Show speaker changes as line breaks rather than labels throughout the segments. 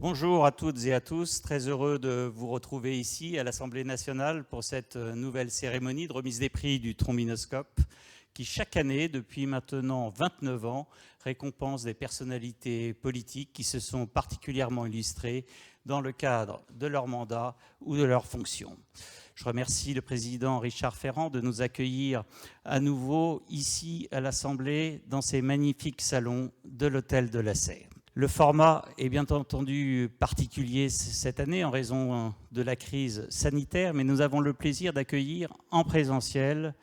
Bonjour à toutes et à tous, très heureux de vous retrouver ici à l'Assemblée nationale pour cette nouvelle cérémonie de remise des prix du Trombinoscope qui chaque année, depuis maintenant 29 ans, récompense des personnalités politiques qui se sont particulièrement illustrées dans le cadre de leur mandat ou de leur fonction. Je remercie le président Richard Ferrand de nous accueillir à nouveau ici à l'Assemblée dans ces magnifiques salons de l'Hôtel de la Serre. Le format est bien entendu particulier cette année en raison de la crise sanitaire, mais nous avons le plaisir d'accueillir en présentiel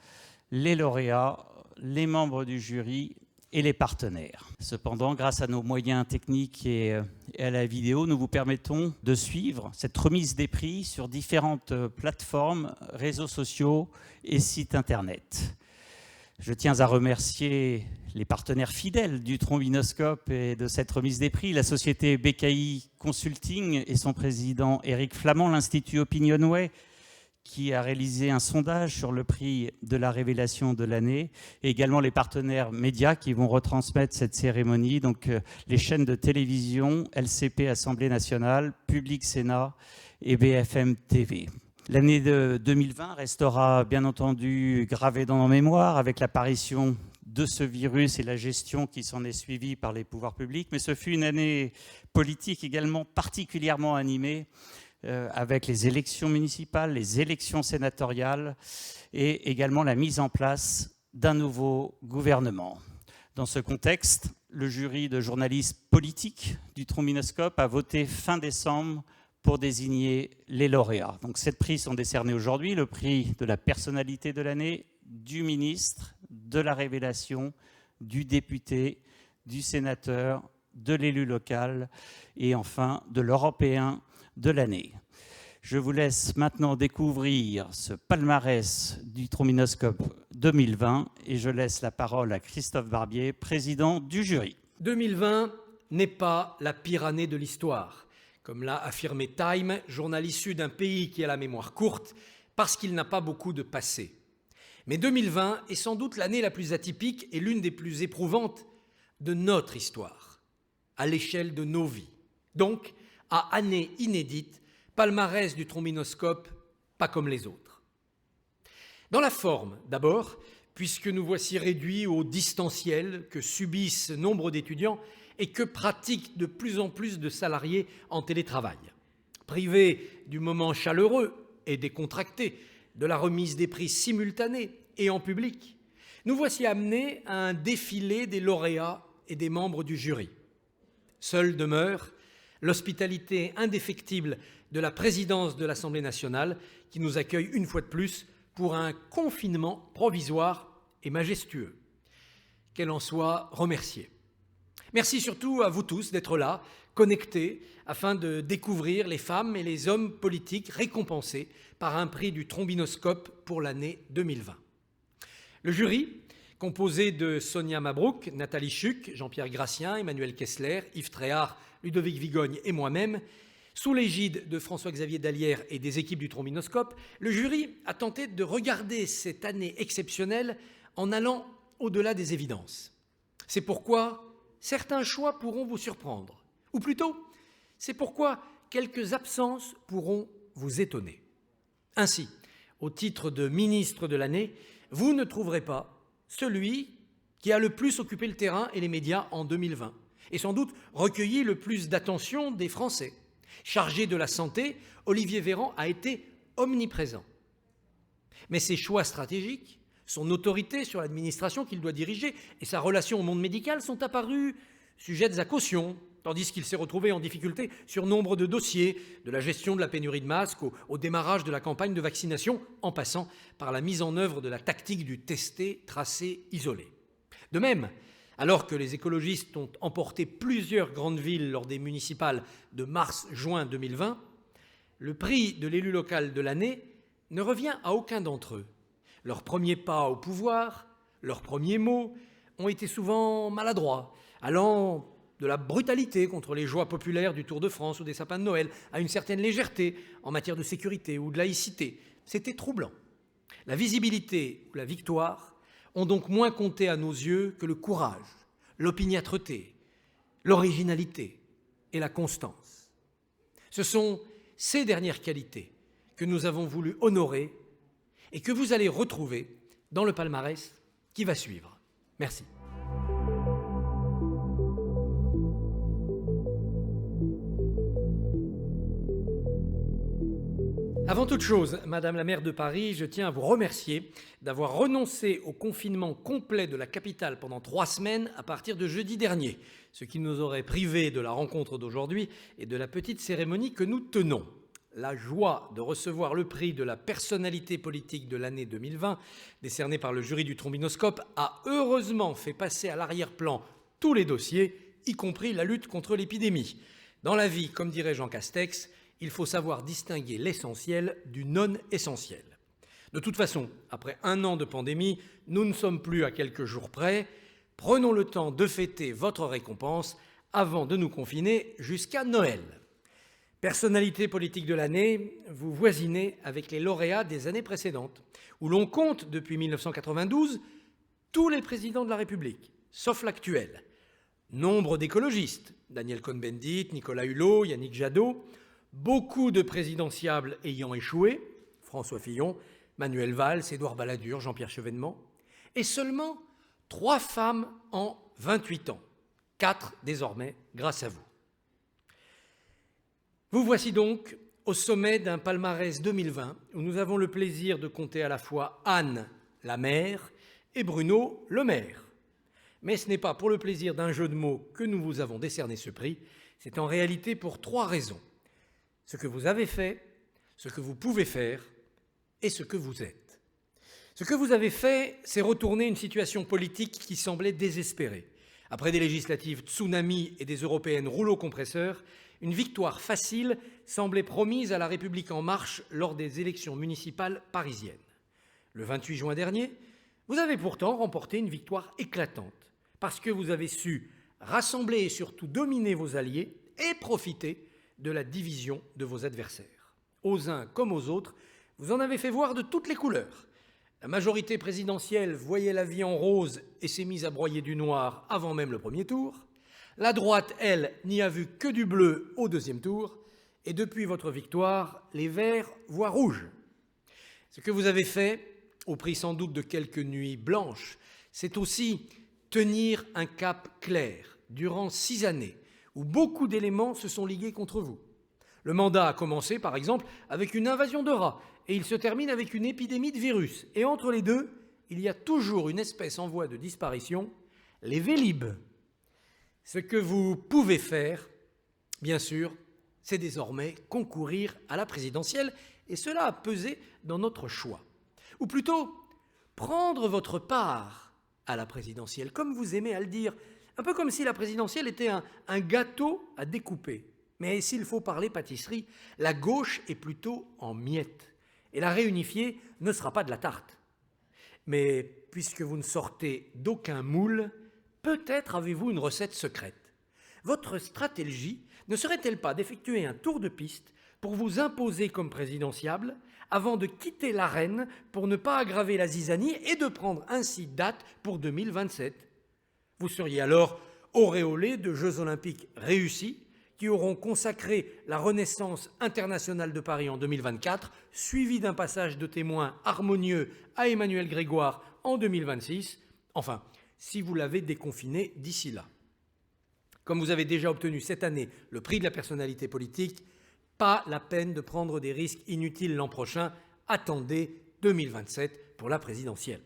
les lauréats, les membres du jury et les partenaires. Cependant, grâce à nos moyens techniques et à la vidéo, nous vous permettons de suivre cette remise des prix sur différentes plateformes, réseaux sociaux et sites internet. Je tiens à remercier les partenaires fidèles du Trombinoscope et de cette remise des prix, la société BKI Consulting et son président Éric Flamand, l'Institut Opinionway, qui a réalisé un sondage sur le prix de la révélation de l'année, et également les partenaires médias qui vont retransmettre cette cérémonie, donc les chaînes de télévision, LCP Assemblée nationale, Public Sénat et BFM TV. L'année de 2020 restera bien entendu gravée dans nos mémoires avec l'apparition de ce virus et la gestion qui s'en est suivie par les pouvoirs publics, mais ce fut une année politique également particulièrement animée avec les élections municipales, les élections sénatoriales et également la mise en place d'un nouveau gouvernement. Dans ce contexte, le jury de journalistes politiques du Trombinoscope a voté fin décembre pour désigner les lauréats. Donc, 7 prix sont décernés aujourd'hui, le prix de la personnalité de l'année, du ministre, de la révélation, du député, du sénateur, de l'élu local et enfin de l'Européen de l'année. Je vous laisse maintenant découvrir ce palmarès du Trombinoscope 2020 et je laisse la parole à Christophe Barbier, président du jury.
2020 n'est pas la pire année de l'histoire, comme l'a affirmé Time, journal issu d'un pays qui a la mémoire courte parce qu'il n'a pas beaucoup de passé. Mais 2020 est sans doute l'année la plus atypique et l'une des plus éprouvantes de notre histoire, à l'échelle de nos vies. Donc, à année inédite, palmarès du Trombinoscope, pas comme les autres. Dans la forme, d'abord, puisque nous voici réduits au distanciel que subissent nombre d'étudiants et que pratiquent de plus en plus de salariés en télétravail. Privés du moment chaleureux et décontracté de la remise des prix simultanée et en public, nous voici amenés à un défilé des lauréats et des membres du jury. Seule demeure l'hospitalité indéfectible de la présidence de l'Assemblée nationale qui nous accueille une fois de plus pour un confinement provisoire et majestueux. Qu'elle en soit remerciée. Merci surtout à vous tous d'être là, connectés, afin de découvrir les femmes et les hommes politiques récompensés par un prix du Trombinoscope pour l'année 2020. Le jury, composé de Sonia Mabrouk, Nathalie Chuc, Jean-Pierre Gracien, Emmanuel Kessler, Yves Tréhard, Ludovic Vigogne et moi-même, sous l'égide de François-Xavier Dalière et des équipes du Trombinoscope, le jury a tenté de regarder cette année exceptionnelle en allant au-delà des évidences. C'est pourquoi certains choix pourront vous surprendre, ou plutôt, c'est pourquoi quelques absences pourront vous étonner. Ainsi, au titre de ministre de l'année, vous ne trouverez pas celui qui a le plus occupé le terrain et les médias en 2020, et sans doute recueilli le plus d'attention des Français. Chargé de la santé, Olivier Véran a été omniprésent. Mais ses choix stratégiques, son autorité sur l'administration qu'il doit diriger et sa relation au monde médical sont apparus sujettes à caution, tandis qu'il s'est retrouvé en difficulté sur nombre de dossiers, de la gestion de la pénurie de masques au démarrage de la campagne de vaccination, en passant par la mise en œuvre de la tactique du tester, tracer, isoler. De même, alors que les écologistes ont emporté plusieurs grandes villes lors des municipales de mars-juin 2020, le prix de l'élu local de l'année ne revient à aucun d'entre eux. Leurs premiers pas au pouvoir, leurs premiers mots ont été souvent maladroits, allant de la brutalité contre les joies populaires du Tour de France ou des sapins de Noël à une certaine légèreté en matière de sécurité ou de laïcité. C'était troublant. La visibilité ou la victoire ont donc moins compté à nos yeux que le courage, l'opiniâtreté, l'originalité et la constance. Ce sont ces dernières qualités que nous avons voulu honorer et que vous allez retrouver dans le palmarès qui va suivre. Merci. Avant toute chose, Madame la maire de Paris, je tiens à vous remercier d'avoir renoncé au confinement complet de la capitale pendant 3 semaines à partir de jeudi dernier, ce qui nous aurait privés de la rencontre d'aujourd'hui et de la petite cérémonie que nous tenons. La joie de recevoir le prix de la personnalité politique de l'année 2020, décerné par le jury du Trombinoscope, a heureusement fait passer à l'arrière-plan tous les dossiers, y compris la lutte contre l'épidémie. Dans la vie, comme dirait Jean Castex, il faut savoir distinguer l'essentiel du non-essentiel. De toute façon, après 1 an de pandémie, nous ne sommes plus à quelques jours près. Prenons le temps de fêter votre récompense avant de nous confiner jusqu'à Noël. Personnalité politique de l'année, vous voisinez avec les lauréats des années précédentes, où l'on compte depuis 1992 tous les présidents de la République, sauf l'actuel. Nombre d'écologistes, Daniel Cohn-Bendit, Nicolas Hulot, Yannick Jadot, beaucoup de présidentiables ayant échoué, François Fillon, Manuel Valls, Édouard Balladur, Jean-Pierre Chevènement, et seulement 3 femmes en 28 ans, 4 désormais grâce à vous. Vous voici donc au sommet d'un palmarès 2020 où nous avons le plaisir de compter à la fois Anne, la maire, et Bruno, le maire. Mais ce n'est pas pour le plaisir d'un jeu de mots que nous vous avons décerné ce prix, c'est en réalité pour 3 raisons. Ce que vous avez fait, ce que vous pouvez faire et ce que vous êtes. Ce que vous avez fait, c'est retourner une situation politique qui semblait désespérée. Après des législatives tsunami et des européennes rouleau compresseur, une victoire facile semblait promise à La République En Marche lors des élections municipales parisiennes. Le 28 juin dernier, vous avez pourtant remporté une victoire éclatante, parce que vous avez su rassembler et surtout dominer vos alliés et profiter de la division de vos adversaires. Aux uns comme aux autres, vous en avez fait voir de toutes les couleurs. La majorité présidentielle voyait la vie en rose et s'est mise à broyer du noir avant même le premier tour. La droite, elle, n'y a vu que du bleu au 2e tour. Et depuis votre victoire, les verts voient rouge. Ce que vous avez fait, au prix sans doute de quelques nuits blanches, c'est aussi tenir un cap clair durant 6 années, où beaucoup d'éléments se sont ligués contre vous. Le mandat a commencé, par exemple, avec une invasion de rats, et il se termine avec une épidémie de virus. Et entre les deux, il y a toujours une espèce en voie de disparition, les Vélib. Ce que vous pouvez faire, bien sûr, c'est désormais concourir à la présidentielle, et cela a pesé dans notre choix. Ou plutôt, prendre votre part à la présidentielle, comme vous aimez à le dire, un peu comme si la présidentielle était un gâteau à découper. Mais s'il faut parler pâtisserie, la gauche est plutôt en miettes. Et la réunifier ne sera pas de la tarte. Mais puisque vous ne sortez d'aucun moule, peut-être avez-vous une recette secrète. Votre stratégie ne serait-elle pas d'effectuer un tour de piste pour vous imposer comme présidentiable avant de quitter l'arène pour ne pas aggraver la zizanie et de prendre ainsi date pour 2027 ? Vous seriez alors auréolé de Jeux olympiques réussis qui auront consacré la Renaissance internationale de Paris en 2024, suivi d'un passage de témoin harmonieux à Emmanuel Grégoire en 2026, enfin, si vous l'avez déconfiné d'ici là. Comme vous avez déjà obtenu cette année le prix de la personnalité politique, pas la peine de prendre des risques inutiles l'an prochain, attendez 2027 pour la présidentielle.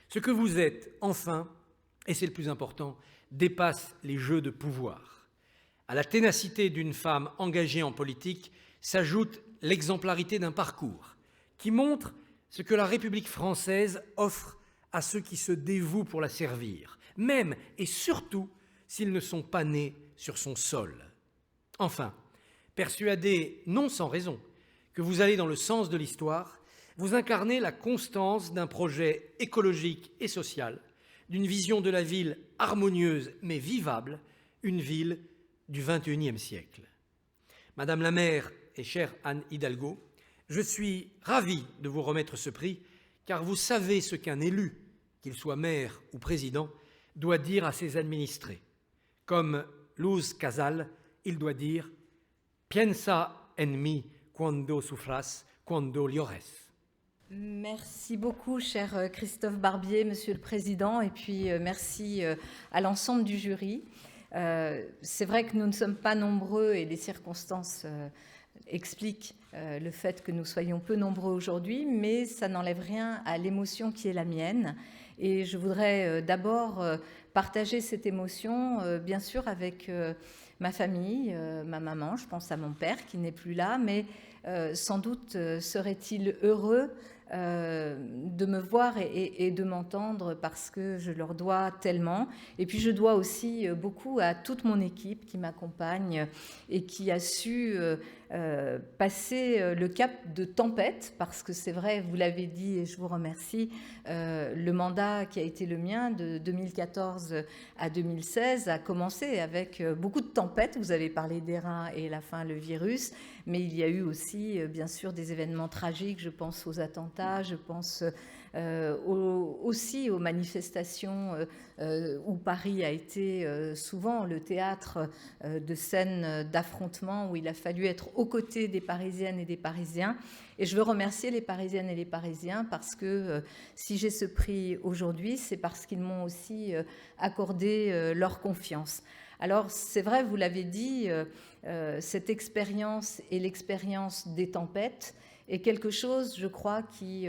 Ce que vous êtes, enfin, et c'est le plus important, dépasse les jeux de pouvoir. À la ténacité d'une femme engagée en politique s'ajoute l'exemplarité d'un parcours qui montre ce que la République française offre à ceux qui se dévouent pour la servir, même et surtout s'ils ne sont pas nés sur son sol. Enfin, persuadé, non sans raison, que vous allez dans le sens de l'histoire, vous incarnez la constance d'un projet écologique et social, d'une vision de la ville harmonieuse mais vivable, une ville du XXIe siècle. Madame la maire et chère Anne Hidalgo, je suis ravi de vous remettre ce prix, car vous savez ce qu'un élu, qu'il soit maire ou président, doit dire à ses administrés. Comme Luz Casal, il doit dire Piensa en mí cuando sufras, cuando llores.
Merci beaucoup, cher Christophe Barbier, Monsieur le Président, et puis merci à l'ensemble du jury. C'est vrai que nous ne sommes pas nombreux et les circonstances expliquent le fait que nous soyons peu nombreux aujourd'hui, mais ça n'enlève rien à l'émotion qui est la mienne. Et je voudrais d'abord partager cette émotion, bien sûr, avec ma famille, ma maman, je pense à mon père qui n'est plus là, mais sans doute serait-il heureux de me voir et de m'entendre parce que je leur dois tellement. Et puis je dois aussi beaucoup à toute mon équipe qui m'accompagne et qui a su passer le cap de tempête, parce que c'est vrai, vous l'avez dit et je vous remercie, le mandat qui a été le mien de 2014 à 2016 a commencé avec beaucoup de tempêtes. Vous avez parlé des reins et la fin, le virus, mais il y a eu aussi bien sûr des événements tragiques, je pense aux attentats, je pense aussi aux manifestations où Paris a été souvent le théâtre de scènes d'affrontements où il a fallu être aux côtés des Parisiennes et des Parisiens. Et je veux remercier les Parisiennes et les Parisiens parce que si j'ai ce prix aujourd'hui, c'est parce qu'ils m'ont aussi accordé leur confiance. Alors c'est vrai, vous l'avez dit, cette expérience et l'expérience des tempêtes est quelque chose, je crois, qui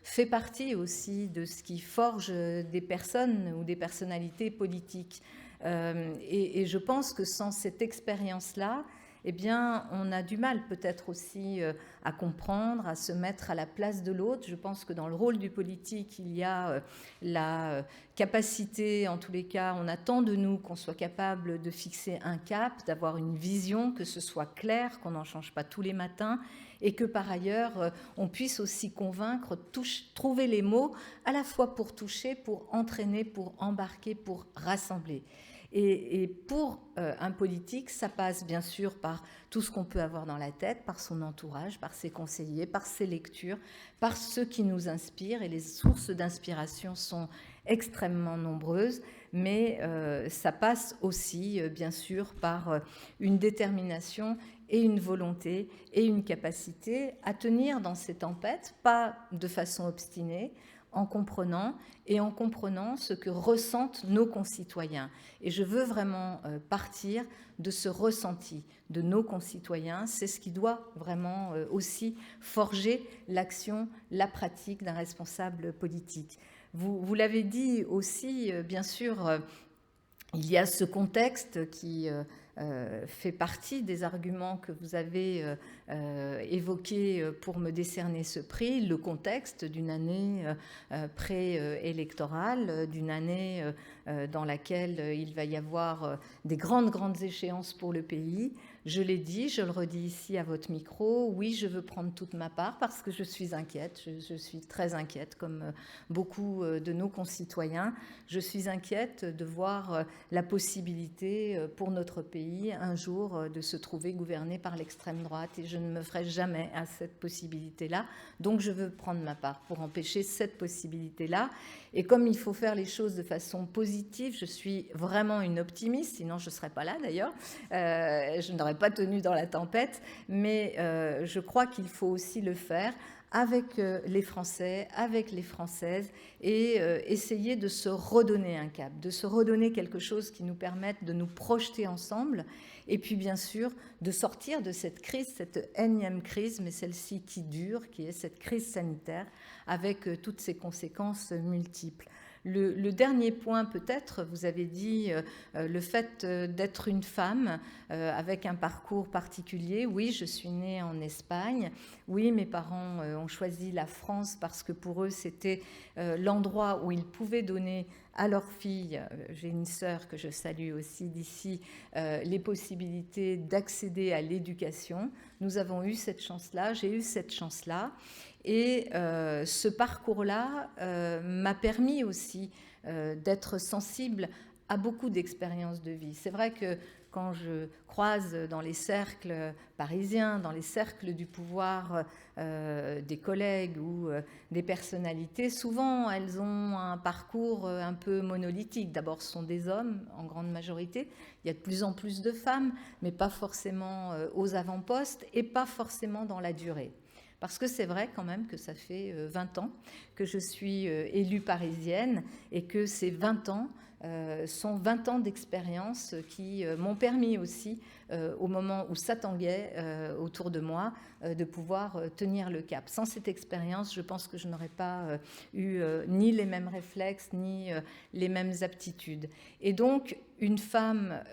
fait partie aussi de ce qui forge des personnes ou des personnalités politiques. Et je pense que sans cette expérience-là, eh bien, on a du mal peut-être aussi à comprendre, à se mettre à la place de l'autre. Je pense que dans le rôle du politique, il y a la capacité, en tous les cas, on attend de nous qu'on soit capable de fixer un cap, d'avoir une vision, que ce soit clair, qu'on n'en change pas tous les matins, et que par ailleurs, on puisse aussi convaincre, trouver les mots, à la fois pour toucher, pour entraîner, pour embarquer, pour rassembler. Et pour un politique, ça passe bien sûr par tout ce qu'on peut avoir dans la tête, par son entourage, par ses conseillers, par ses lectures, par ceux qui nous inspirent. Et les sources d'inspiration sont extrêmement nombreuses, mais ça passe aussi bien sûr par une détermination et une volonté et une capacité à tenir dans ces tempêtes, pas de façon obstinée, en comprenant ce que ressentent nos concitoyens. Et je veux vraiment partir de ce ressenti de nos concitoyens. C'est ce qui doit vraiment aussi forger l'action, la pratique d'un responsable politique. Vous l'avez dit aussi, bien sûr, il y a ce contexte qui fait partie des arguments que vous avez évoqués pour me décerner ce prix, le contexte d'une année préélectorale, d'une année dans laquelle il va y avoir des grandes échéances pour le pays. Je l'ai dit, je le redis ici à votre micro, oui, je veux prendre toute ma part parce que je suis inquiète, je suis très inquiète comme beaucoup de nos concitoyens. Je suis inquiète de voir la possibilité pour notre pays un jour de se trouver gouverné par l'extrême droite et je ne me ferai jamais à cette possibilité-là. Donc je veux prendre ma part pour empêcher cette possibilité-là. Et comme il faut faire les choses de façon positive, je suis vraiment une optimiste, sinon je ne serais pas là d'ailleurs, je n'aurais pas tenu dans la tempête, mais je crois qu'il faut aussi le faire avec les Français, avec les Françaises, et essayer de se redonner un cap, de se redonner quelque chose qui nous permette de nous projeter ensemble, et puis bien sûr de sortir de cette crise, cette énième crise, mais celle-ci qui dure, qui est cette crise sanitaire, avec toutes ses conséquences multiples. Le dernier point peut-être, vous avez dit le fait d'être une femme avec un parcours particulier. Oui, je suis née en Espagne. Oui, mes parents ont choisi la France parce que pour eux, c'était l'endroit où ils pouvaient donner à leurs filles, j'ai une sœur que je salue aussi d'ici, les possibilités d'accéder à l'éducation. Nous avons eu cette chance-là, j'ai eu cette chance-là. Et ce parcours-là m'a permis aussi d'être sensible à beaucoup d'expériences de vie. C'est vrai que quand je croise dans les cercles parisiens, dans les cercles du pouvoir, des collègues ou des personnalités, souvent elles ont un parcours un peu monolithique. D'abord, ce sont des hommes en grande majorité. Il y a de plus en plus de femmes, mais pas forcément aux avant-postes et pas forcément dans la durée. Parce que c'est vrai quand même que ça fait 20 ans que je suis élue parisienne et que ces 20 ans sont 20 ans d'expérience qui m'ont permis aussi, au moment où ça tanguait autour de moi, de pouvoir tenir le cap. Sans cette expérience, je pense que je n'aurais pas eu ni les mêmes réflexes, ni les mêmes aptitudes. Et donc, une femme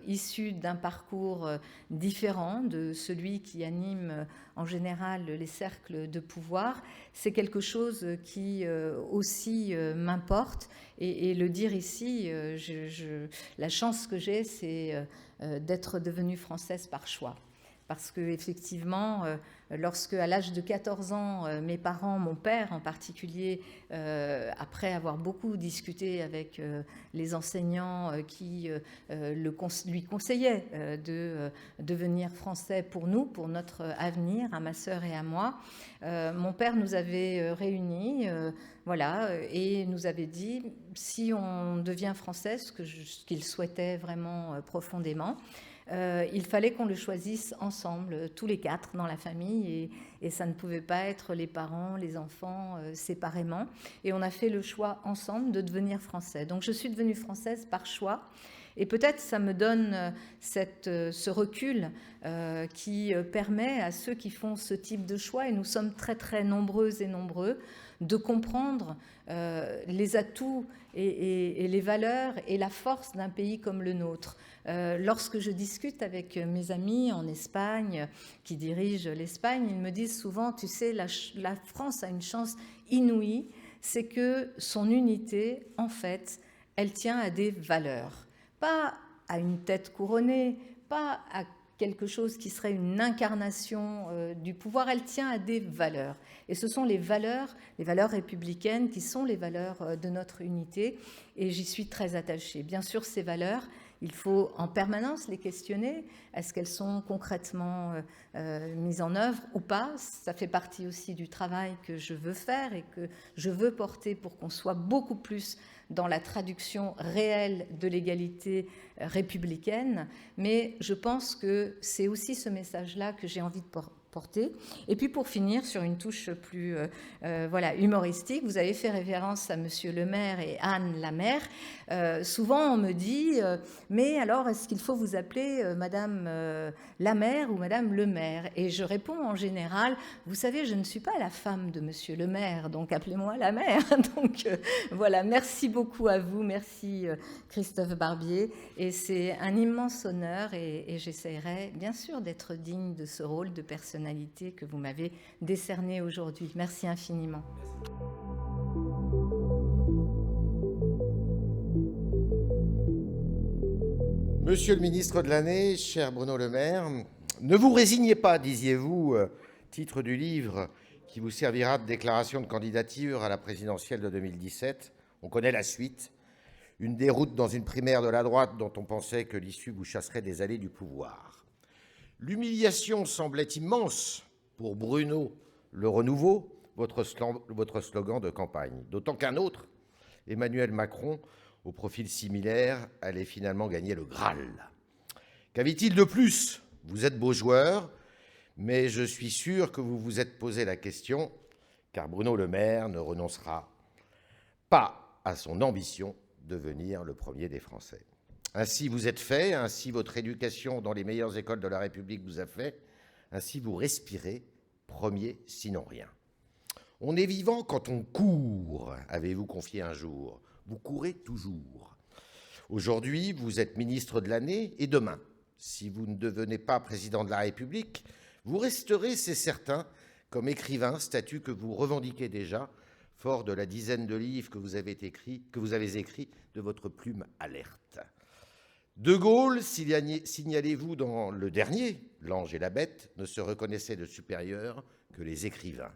issue d'un parcours différent de celui qui anime en général les cercles de pouvoir, c'est quelque chose qui aussi m'importe. Et le dire ici, la chance que j'ai, c'est d'être devenue française par choix. Parce qu'effectivement, lorsque, à l'âge de 14 ans, mes parents, mon père en particulier, après avoir beaucoup discuté avec les enseignants qui lui conseillaient de devenir français pour nous, pour notre avenir, à ma sœur et à moi, mon père nous avait réunis, voilà, et nous avait dit, si on devient français, ce qu'il souhaitait vraiment profondément, il fallait qu'on le choisisse ensemble, tous les quatre dans la famille, et ça ne pouvait pas être les parents, les enfants séparément. Et on a fait le choix ensemble de devenir français. Donc je suis devenue française par choix. Et peut-être ça me donne ce recul qui permet à ceux qui font ce type de choix, et nous sommes très très nombreuses et nombreux, de comprendre les atouts et les valeurs et la force d'un pays comme le nôtre. Lorsque je discute avec mes amis en Espagne, qui dirigent l'Espagne, ils me disent souvent, tu sais, la France a une chance inouïe, c'est que son unité, en fait, elle tient à des valeurs. Pas à une tête couronnée, pas à quelque chose qui serait une incarnation du pouvoir, elle tient à des valeurs. Et ce sont les valeurs républicaines qui sont les valeurs de notre unité, et j'y suis très attachée. Bien sûr, ces valeurs, il faut en permanence les questionner. Est-ce qu'elles sont concrètement mises en œuvre ou pas? Ça fait partie aussi du travail que je veux faire et que je veux porter pour qu'on soit beaucoup plus dans la traduction réelle de l'égalité républicaine. Mais je pense que c'est aussi ce message-là que j'ai envie de porter. Et puis pour finir, sur une touche plus humoristique, vous avez fait référence à Monsieur le maire et Anne la maire. Souvent on me dit, mais alors est-ce qu'il faut vous appeler Madame la maire ou Madame le maire? Et je réponds en général, vous savez, je ne suis pas la femme de Monsieur le maire, donc appelez-moi la maire. Donc voilà, merci beaucoup à vous, merci Christophe Barbier, et c'est un immense honneur, et j'essaierai bien sûr d'être digne de ce rôle de personnalité que vous m'avez décerné aujourd'hui. Merci infiniment.
Monsieur le ministre de l'année, cher Bruno Le Maire, ne vous résignez pas, disiez-vous, titre du livre qui vous servira de déclaration de candidature à la présidentielle de 2017. On connaît la suite. Une déroute dans une primaire de la droite dont on pensait que l'issue vous chasserait des allées du pouvoir. L'humiliation semblait immense pour Bruno Le Renouveau, votre slogan de campagne. D'autant qu'un autre, Emmanuel Macron, au profil similaire, allait finalement gagner le Graal. Qu'avait-il de plus? Vous êtes beau joueur, mais je suis sûr que vous vous êtes posé la question, car Bruno Le Maire ne renoncera pas à son ambition de devenir le premier des Français. Ainsi vous êtes fait, ainsi votre éducation dans les meilleures écoles de la République vous a fait, ainsi vous respirez, premier sinon rien. On est vivant quand on court, avez-vous confié un jour. Vous courez toujours. Aujourd'hui, vous êtes ministre de l'année, et demain, si vous ne devenez pas président de la République, vous resterez, c'est certain, comme écrivain, statut que vous revendiquez déjà, fort de la dizaine de livres que vous avez écrits de votre plume alerte. De Gaulle, signalez-vous dans le dernier, L'Ange et la Bête, ne se reconnaissait de supérieur que les écrivains.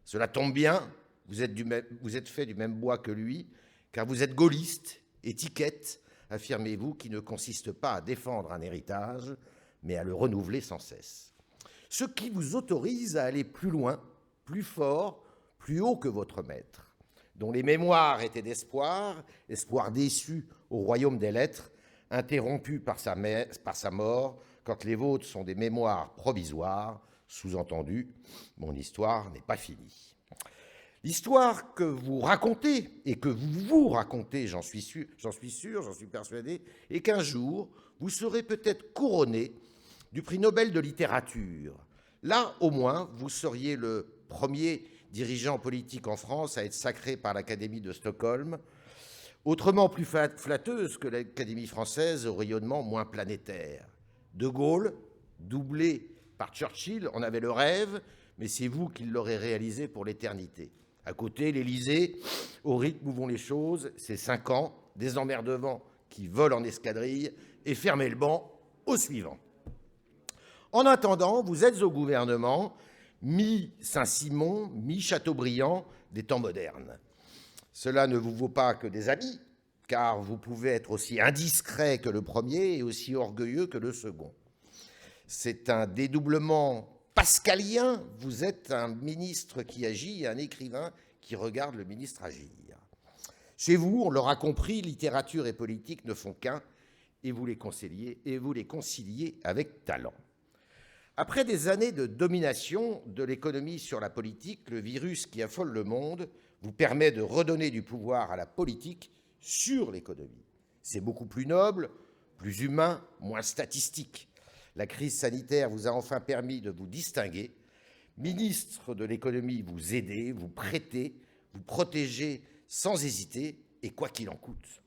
Cela tombe bien, vous êtes fait du même bois que lui, car vous êtes gaulliste, étiquette, affirmez-vous, qui ne consiste pas à défendre un héritage, mais à le renouveler sans cesse. Ce qui vous autorise à aller plus loin, plus fort, plus haut que votre maître, dont les mémoires étaient d'espoir, espoir déçu au royaume des lettres, interrompu par sa mort, quand les vôtres sont des mémoires provisoires, sous-entendu, mon histoire n'est pas finie. L'histoire que vous racontez, et que vous racontez, j'en suis sûr, j'en suis persuadé, est qu'un jour, vous serez peut-être couronné du prix Nobel de littérature. Là, au moins, vous seriez le premier dirigeant politique en France à être sacré par l'Académie de Stockholm, autrement plus flatteuse que l'Académie française au rayonnement moins planétaire. De Gaulle, doublé par Churchill, en avait le rêve, mais c'est vous qui l'aurez réalisé pour l'éternité. À côté, l'Élysée, au rythme où vont les choses, c'est 5 ans, des emmerdements qui volent en escadrille, et fermez le banc au suivant. En attendant, vous êtes au gouvernement, mi-Saint-Simon, mi-Chateaubriand des temps modernes. Cela ne vous vaut pas que des amis, car vous pouvez être aussi indiscret que le premier et aussi orgueilleux que le second. C'est un dédoublement pascalien, vous êtes un ministre qui agit et un écrivain qui regarde le ministre agir. Chez vous, on l'aura compris, littérature et politique ne font qu'un, et vous les conciliez avec talent. Après des années de domination de l'économie sur la politique, le virus qui affole le monde vous permet de redonner du pouvoir à la politique sur l'économie. C'est beaucoup plus noble, plus humain, moins statistique. La crise sanitaire vous a enfin permis de vous distinguer. Ministre de l'économie, vous aidez, vous prêtez, vous protégez sans hésiter, et quoi qu'il en coûte.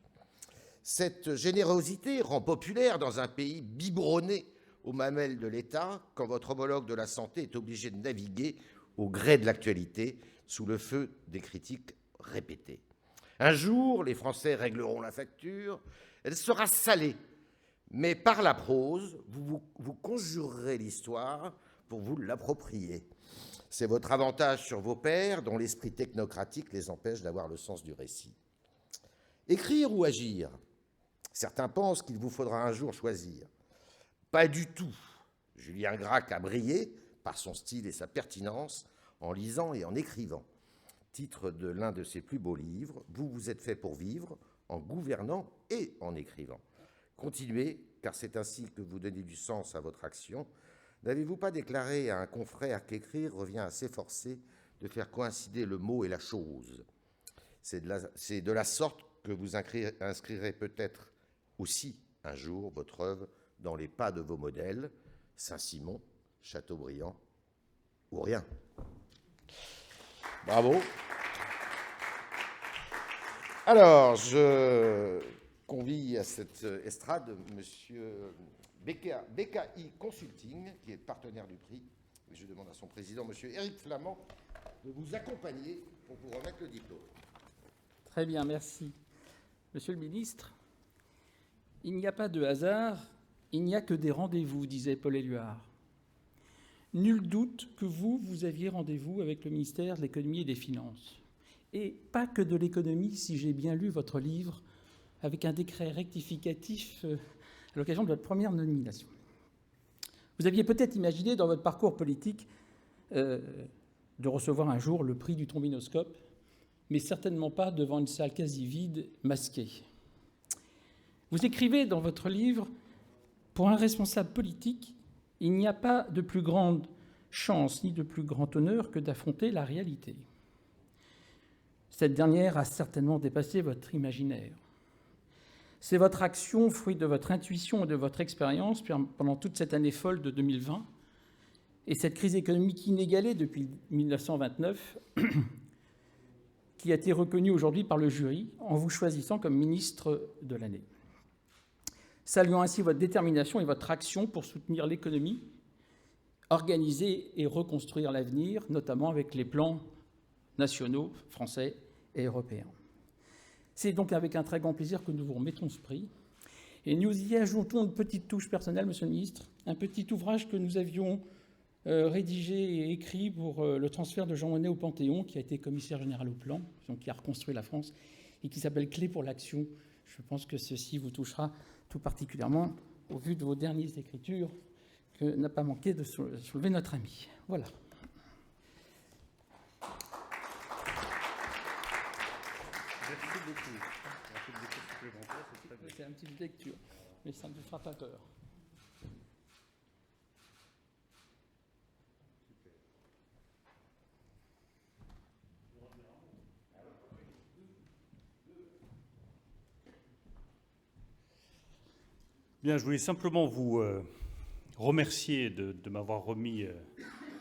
Cette générosité rend populaire dans un pays biberonné aux mamelles de l'État, quand votre homologue de la santé est obligé de naviguer au gré de l'actualité, sous le feu des critiques répétées. Un jour, les Français régleront la facture, elle sera salée, mais par la prose, vous conjurerez l'histoire pour vous l'approprier. C'est votre avantage sur vos pairs, dont l'esprit technocratique les empêche d'avoir le sens du récit. Écrire ou agir? Certains pensent qu'il vous faudra un jour choisir. Pas du tout. Julien Gracq a brillé par son style et sa pertinence en lisant et en écrivant. Titre de l'un de ses plus beaux livres, vous vous êtes fait pour vivre en gouvernant et en écrivant. Continuez, car c'est ainsi que vous donnez du sens à votre action. N'avez-vous pas déclaré à un confrère qu'écrire revient à s'efforcer de faire coïncider le mot et la chose? C'est de la sorte que vous inscrirez peut-être aussi un jour votre œuvre dans les pas de vos modèles, Saint-Simon, Chateaubriand ou rien. Bravo. Alors, je convie à cette estrade M. BKI Consulting, qui est partenaire du prix. Et je demande à son président, M. Éric Flamand, de vous accompagner pour vous remettre le diplôme.
Très bien, merci. Monsieur le ministre, il n'y a pas de hasard, il n'y a que des rendez-vous, disait Paul Éluard. Nul doute que vous aviez rendez-vous avec le ministère de l'Économie et des Finances. Et pas que de l'économie, si j'ai bien lu votre livre, avec un décret rectificatif à l'occasion de votre première nomination. Vous aviez peut-être imaginé dans votre parcours politique de recevoir un jour le prix du trombinoscope, mais certainement pas devant une salle quasi vide, masquée. Vous écrivez dans votre livre « Pour un responsable politique, il n'y a pas de plus grande chance ni de plus grand honneur que d'affronter la réalité. » Cette dernière a certainement dépassé votre imaginaire. C'est votre action, fruit de votre intuition et de votre expérience pendant toute cette année folle de 2020 et cette crise économique inégalée depuis 1929 qui a été reconnue aujourd'hui par le jury en vous choisissant comme ministre de l'année. Saluant ainsi votre détermination et votre action pour soutenir l'économie, organiser et reconstruire l'avenir, notamment avec les plans nationaux, français et européens. C'est donc avec un très grand plaisir que nous vous remettons ce prix. Et nous y ajoutons une petite touche personnelle, Monsieur le Ministre, un petit ouvrage que nous avions rédigé et écrit pour le transfert de Jean Monnet au Panthéon, qui a été commissaire général au plan, donc qui a reconstruit la France, et qui s'appelle « Clé pour l'action Je pense que ceci vous touchera tout particulièrement au vu de vos dernières écritures que n'a pas manqué de soulever notre ami. Voilà.
Merci beaucoup.
C'est une petite lecture, mais ça ne vous fera pas peur.
Bien, je voulais simplement vous remercier de m'avoir remis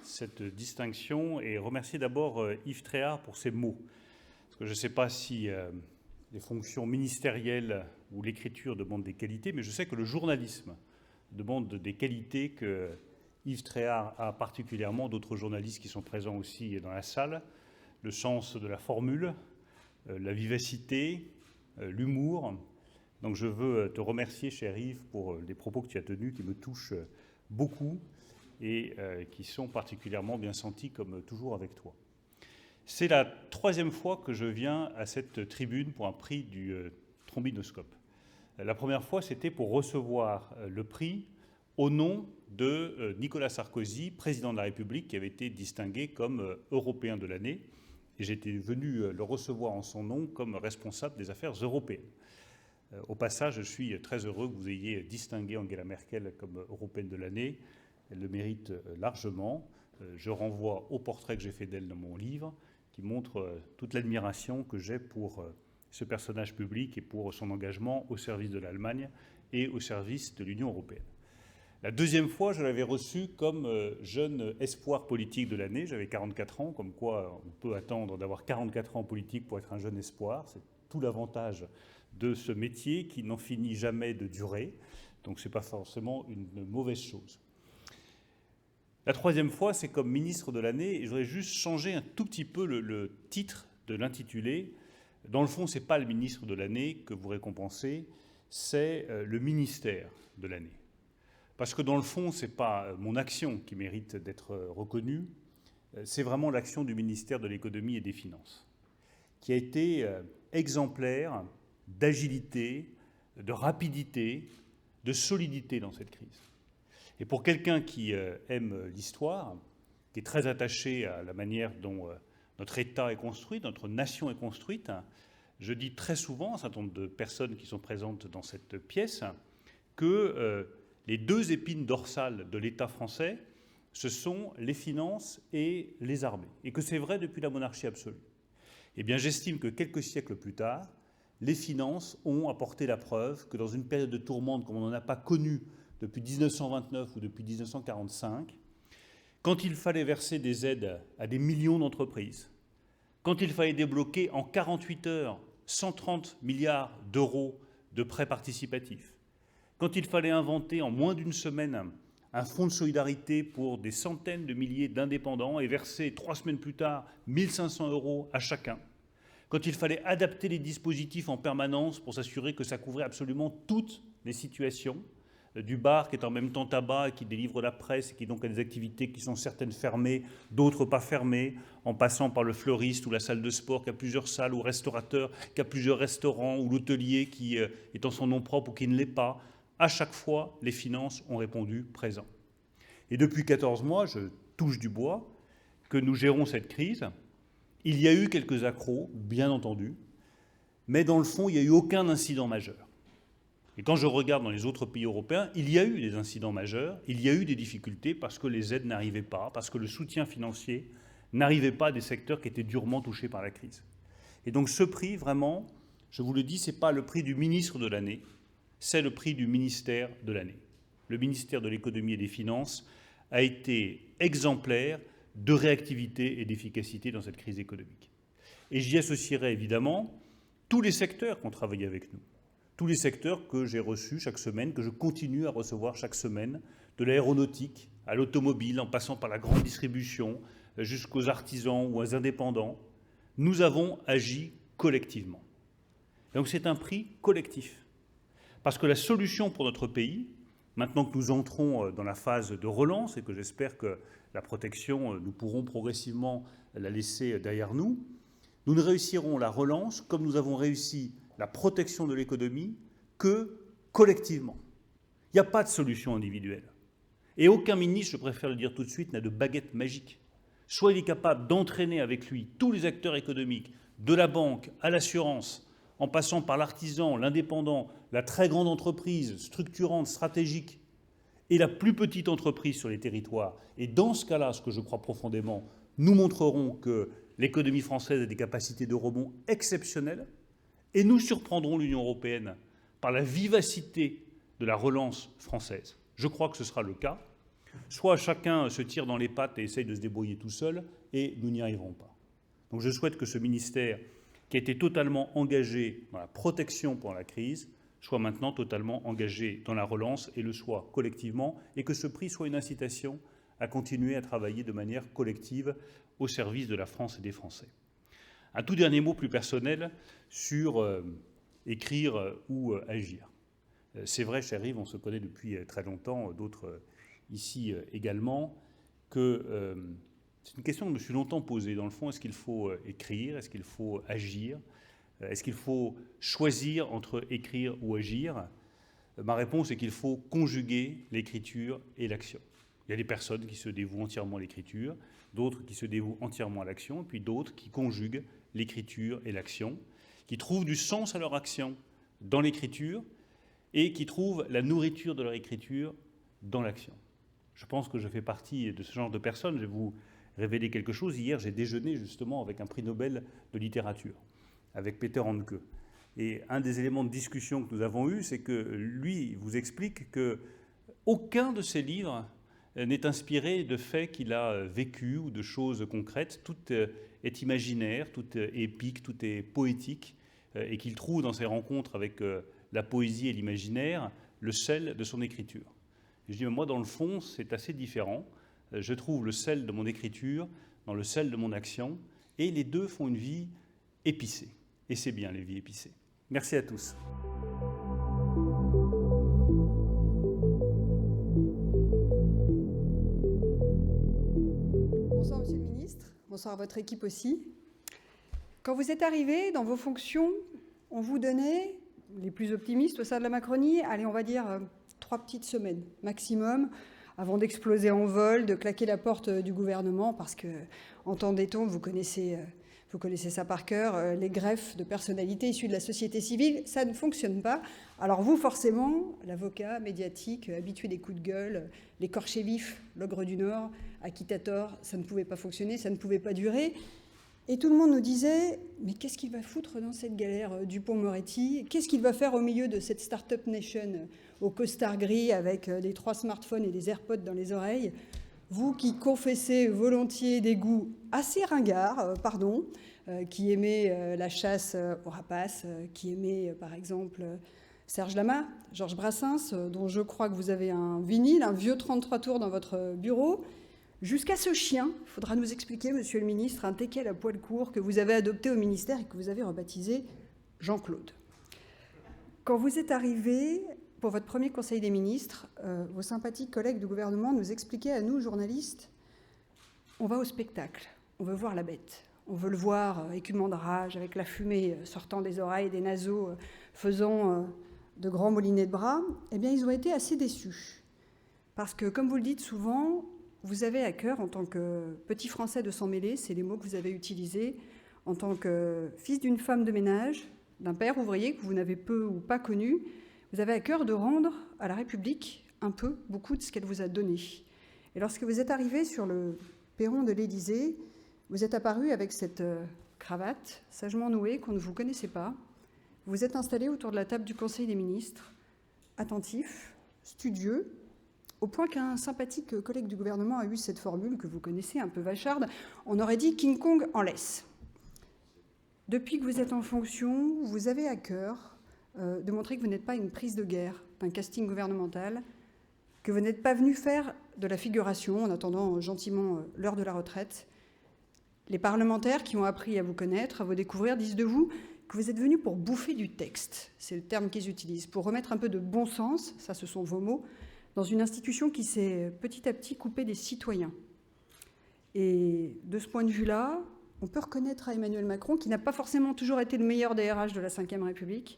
cette distinction et remercier d'abord Yves Tréhard pour ses mots. Parce que je ne sais pas si les fonctions ministérielles ou l'écriture demandent des qualités, mais je sais que le journalisme demande des qualités que Yves Tréhard a particulièrement, d'autres journalistes qui sont présents aussi dans la salle, le sens de la formule, la vivacité, l'humour. Donc je veux te remercier, cher Yves, pour les propos que tu as tenus, qui me touchent beaucoup et qui sont particulièrement bien sentis, comme toujours avec toi. C'est la troisième fois que je viens à cette tribune pour un prix du trombinoscope. La première fois, c'était pour recevoir le prix au nom de Nicolas Sarkozy, président de la République, qui avait été distingué comme Européen de l'année. Et j'étais venu le recevoir en son nom comme responsable des affaires européennes. Au passage, je suis très heureux que vous ayez distingué Angela Merkel comme Européenne de l'année. Elle le mérite largement. Je renvoie au portrait que j'ai fait d'elle dans mon livre, qui montre toute l'admiration que j'ai pour ce personnage public et pour son engagement au service de l'Allemagne et au service de l'Union européenne. La deuxième fois, je l'avais reçu comme jeune espoir politique de l'année. J'avais 44 ans, comme quoi on peut attendre d'avoir 44 ans en politique pour être un jeune espoir. C'est tout l'avantage de ce métier qui n'en finit jamais de durer. Donc ce n'est pas forcément une mauvaise chose. La troisième fois, c'est comme ministre de l'année, et je voudrais juste changer un tout petit peu le titre de l'intitulé. Dans le fond, ce n'est pas le ministre de l'année que vous récompensez, c'est le ministère de l'année. Parce que dans le fond, ce n'est pas mon action qui mérite d'être reconnue, c'est vraiment l'action du ministère de l'économie et des finances, qui a été exemplaire d'agilité, de rapidité, de solidité dans cette crise. Et pour quelqu'un qui aime l'histoire, qui est très attaché à la manière dont notre État est construit, notre nation est construite, je dis très souvent à un certain nombre de personnes qui sont présentes dans cette pièce que les deux épines dorsales de l'État français, ce sont les finances et les armées. Et que c'est vrai depuis la monarchie absolue. Eh bien, j'estime que quelques siècles plus tard, les finances ont apporté la preuve que dans une période de tourmente comme on n'en a pas connue depuis 1929 ou depuis 1945, quand il fallait verser des aides à des millions d'entreprises, quand il fallait débloquer en 48 heures 130 milliards d'euros de prêts participatifs, quand il fallait inventer en moins d'une semaine un fonds de solidarité pour des centaines de milliers d'indépendants et verser 3 semaines plus tard 1 500 € à chacun, quand il fallait adapter les dispositifs en permanence pour s'assurer que ça couvrait absolument toutes les situations, du bar qui est en même temps tabac et qui délivre la presse et qui donc a des activités qui sont certaines fermées, d'autres pas fermées, en passant par le fleuriste ou la salle de sport qui a plusieurs salles, ou le restaurateur qui a plusieurs restaurants, ou l'hôtelier qui est en son nom propre ou qui ne l'est pas. À chaque fois, les finances ont répondu présent. Et depuis 14 mois, je touche du bois, que nous gérons cette crise. Il y a eu quelques accros, bien entendu, mais dans le fond, il n'y a eu aucun incident majeur. Et quand je regarde dans les autres pays européens, il y a eu des incidents majeurs, il y a eu des difficultés parce que les aides n'arrivaient pas, parce que le soutien financier n'arrivait pas à des secteurs qui étaient durement touchés par la crise. Et donc ce prix, vraiment, je vous le dis, ce n'est pas le prix du ministre de l'année, c'est le prix du ministère de l'année. Le ministère de l'économie et des finances a été exemplaire de réactivité et d'efficacité dans cette crise économique. Et j'y associerai évidemment tous les secteurs qui ont travaillé avec nous. Tous les secteurs que j'ai reçus chaque semaine, que je continue à recevoir chaque semaine, de l'aéronautique à l'automobile, en passant par la grande distribution, jusqu'aux artisans ou aux indépendants, nous avons agi collectivement. Donc c'est un prix collectif. Parce que la solution pour notre pays, maintenant que nous entrons dans la phase de relance et que j'espère que la protection, nous pourrons progressivement la laisser derrière nous, nous ne réussirons la relance comme nous avons réussi la protection de l'économie que collectivement. Il n'y a pas de solution individuelle. Et aucun ministre, je préfère le dire tout de suite, n'a de baguette magique. Soit il est capable d'entraîner avec lui tous les acteurs économiques, de la banque à l'assurance, en passant par l'artisan, l'indépendant, la très grande entreprise structurante, stratégique, et la plus petite entreprise sur les territoires. Et dans ce cas-là, ce que je crois profondément, nous montrerons que l'économie française a des capacités de rebond exceptionnelles, et nous surprendrons l'Union européenne par la vivacité de la relance française. Je crois que ce sera le cas. Soit chacun se tire dans les pattes et essaye de se débrouiller tout seul, et nous n'y arriverons pas. Donc je souhaite que ce ministère, qui a été totalement engagé dans la protection pendant la crise, soit maintenant totalement engagé dans la relance et le soit collectivement, et que ce prix soit une incitation à continuer à travailler de manière collective au service de la France et des Français. Un tout dernier mot plus personnel sur écrire ou agir. C'est vrai, cher Yves, on se connaît depuis très longtemps, d'autres ici également, que c'est une question que je me suis longtemps posée. Dans le fond, est-ce qu'il faut écrire? Est-ce qu'il faut agir? Est-ce qu'il faut choisir entre écrire ou agir? Ma réponse est qu'il faut conjuguer l'écriture et l'action. Il y a des personnes qui se dévouent entièrement à l'écriture, d'autres qui se dévouent entièrement à l'action, et puis d'autres qui conjuguent l'écriture et l'action, qui trouvent du sens à leur action dans l'écriture et qui trouvent la nourriture de leur écriture dans l'action. Je pense que je fais partie de ce genre de personnes. Je vais vous révéler quelque chose. Hier, j'ai déjeuné justement avec un prix Nobel de littérature, avec Peter Handke. Et un des éléments de discussion que nous avons eu, c'est que lui vous explique qu'aucun de ses livres n'est inspiré de faits qu'il a vécus ou de choses concrètes. Tout est imaginaire, tout est épique, tout est poétique, et qu'il trouve dans ses rencontres avec la poésie et l'imaginaire le sel de son écriture. Et je dis, moi, dans le fond, c'est assez différent. Je trouve le sel de mon écriture dans le sel de mon action, et les deux font une vie épicée. Et c'est bien, les vies épicées. Merci à tous.
Bonsoir, Monsieur le Ministre. Bonsoir à votre équipe aussi. Quand vous êtes arrivé dans vos fonctions, on vous donnait, les plus optimistes au sein de la Macronie, allez, on va dire 3 petites semaines maximum, avant d'exploser en vol, de claquer la porte du gouvernement, parce que, entendait-on, vous connaissez ça par cœur, les greffes de personnalités issues de la société civile, ça ne fonctionne pas. Alors vous, forcément, l'avocat médiatique, habitué des coups de gueule, l'écorché vif, l'ogre du Nord, acquittator, ça ne pouvait pas fonctionner, ça ne pouvait pas durer. Et tout le monde nous disait, mais qu'est-ce qu'il va foutre dans cette galère, Dupond-Moretti? Qu'est-ce qu'il va faire au milieu de cette start-up nation au costard gris avec les 3 smartphones et des AirPods dans les oreilles? Vous qui confessez volontiers des goûts assez ringards, qui aimez la chasse aux rapaces, qui aimez par exemple Serge Lama, Georges Brassens, dont je crois que vous avez un vinyle, un vieux 33 tours dans votre bureau, jusqu'à ce chien, il faudra nous expliquer, Monsieur le Ministre, un teckel à poil court que vous avez adopté au ministère et que vous avez rebaptisé Jean-Claude. Quand vous êtes arrivé pour votre premier Conseil des ministres, vos sympathiques collègues du gouvernement nous expliquaient à nous, journalistes, on va au spectacle, on veut voir la bête, on veut le voir écumant de rage, avec la fumée sortant des oreilles, des naseaux, faisant de grands moulinets de bras. Eh bien, ils ont été assez déçus. Parce que, comme vous le dites souvent, vous avez à cœur, en tant que petit Français de sang mêlé, c'est les mots que vous avez utilisés, en tant que fils d'une femme de ménage, d'un père ouvrier que vous n'avez peu ou pas connu, vous avez à cœur de rendre à la République un peu, beaucoup de ce qu'elle vous a donné. Et lorsque vous êtes arrivé sur le perron de l'Élysée, vous êtes apparu avec cette cravate sagement nouée qu'on ne vous connaissait pas. Vous vous êtes installé autour de la table du Conseil des ministres, attentif, studieux, au point qu'un sympathique collègue du gouvernement a eu cette formule que vous connaissez, un peu vacharde, on aurait dit King Kong en laisse. Depuis que vous êtes en fonction, vous avez à cœur de montrer que vous n'êtes pas une prise de guerre d'un casting gouvernemental, que vous n'êtes pas venu faire de la figuration en attendant gentiment l'heure de la retraite. Les parlementaires qui ont appris à vous connaître, à vous découvrir, disent de vous que vous êtes venu pour bouffer du texte, c'est le terme qu'ils utilisent, pour remettre un peu de bon sens, ça ce sont vos mots, dans une institution qui s'est petit à petit coupée des citoyens. Et de ce point de vue-là, on peut reconnaître à Emmanuel Macron, qui n'a pas forcément toujours été le meilleur DRH de la Ve République,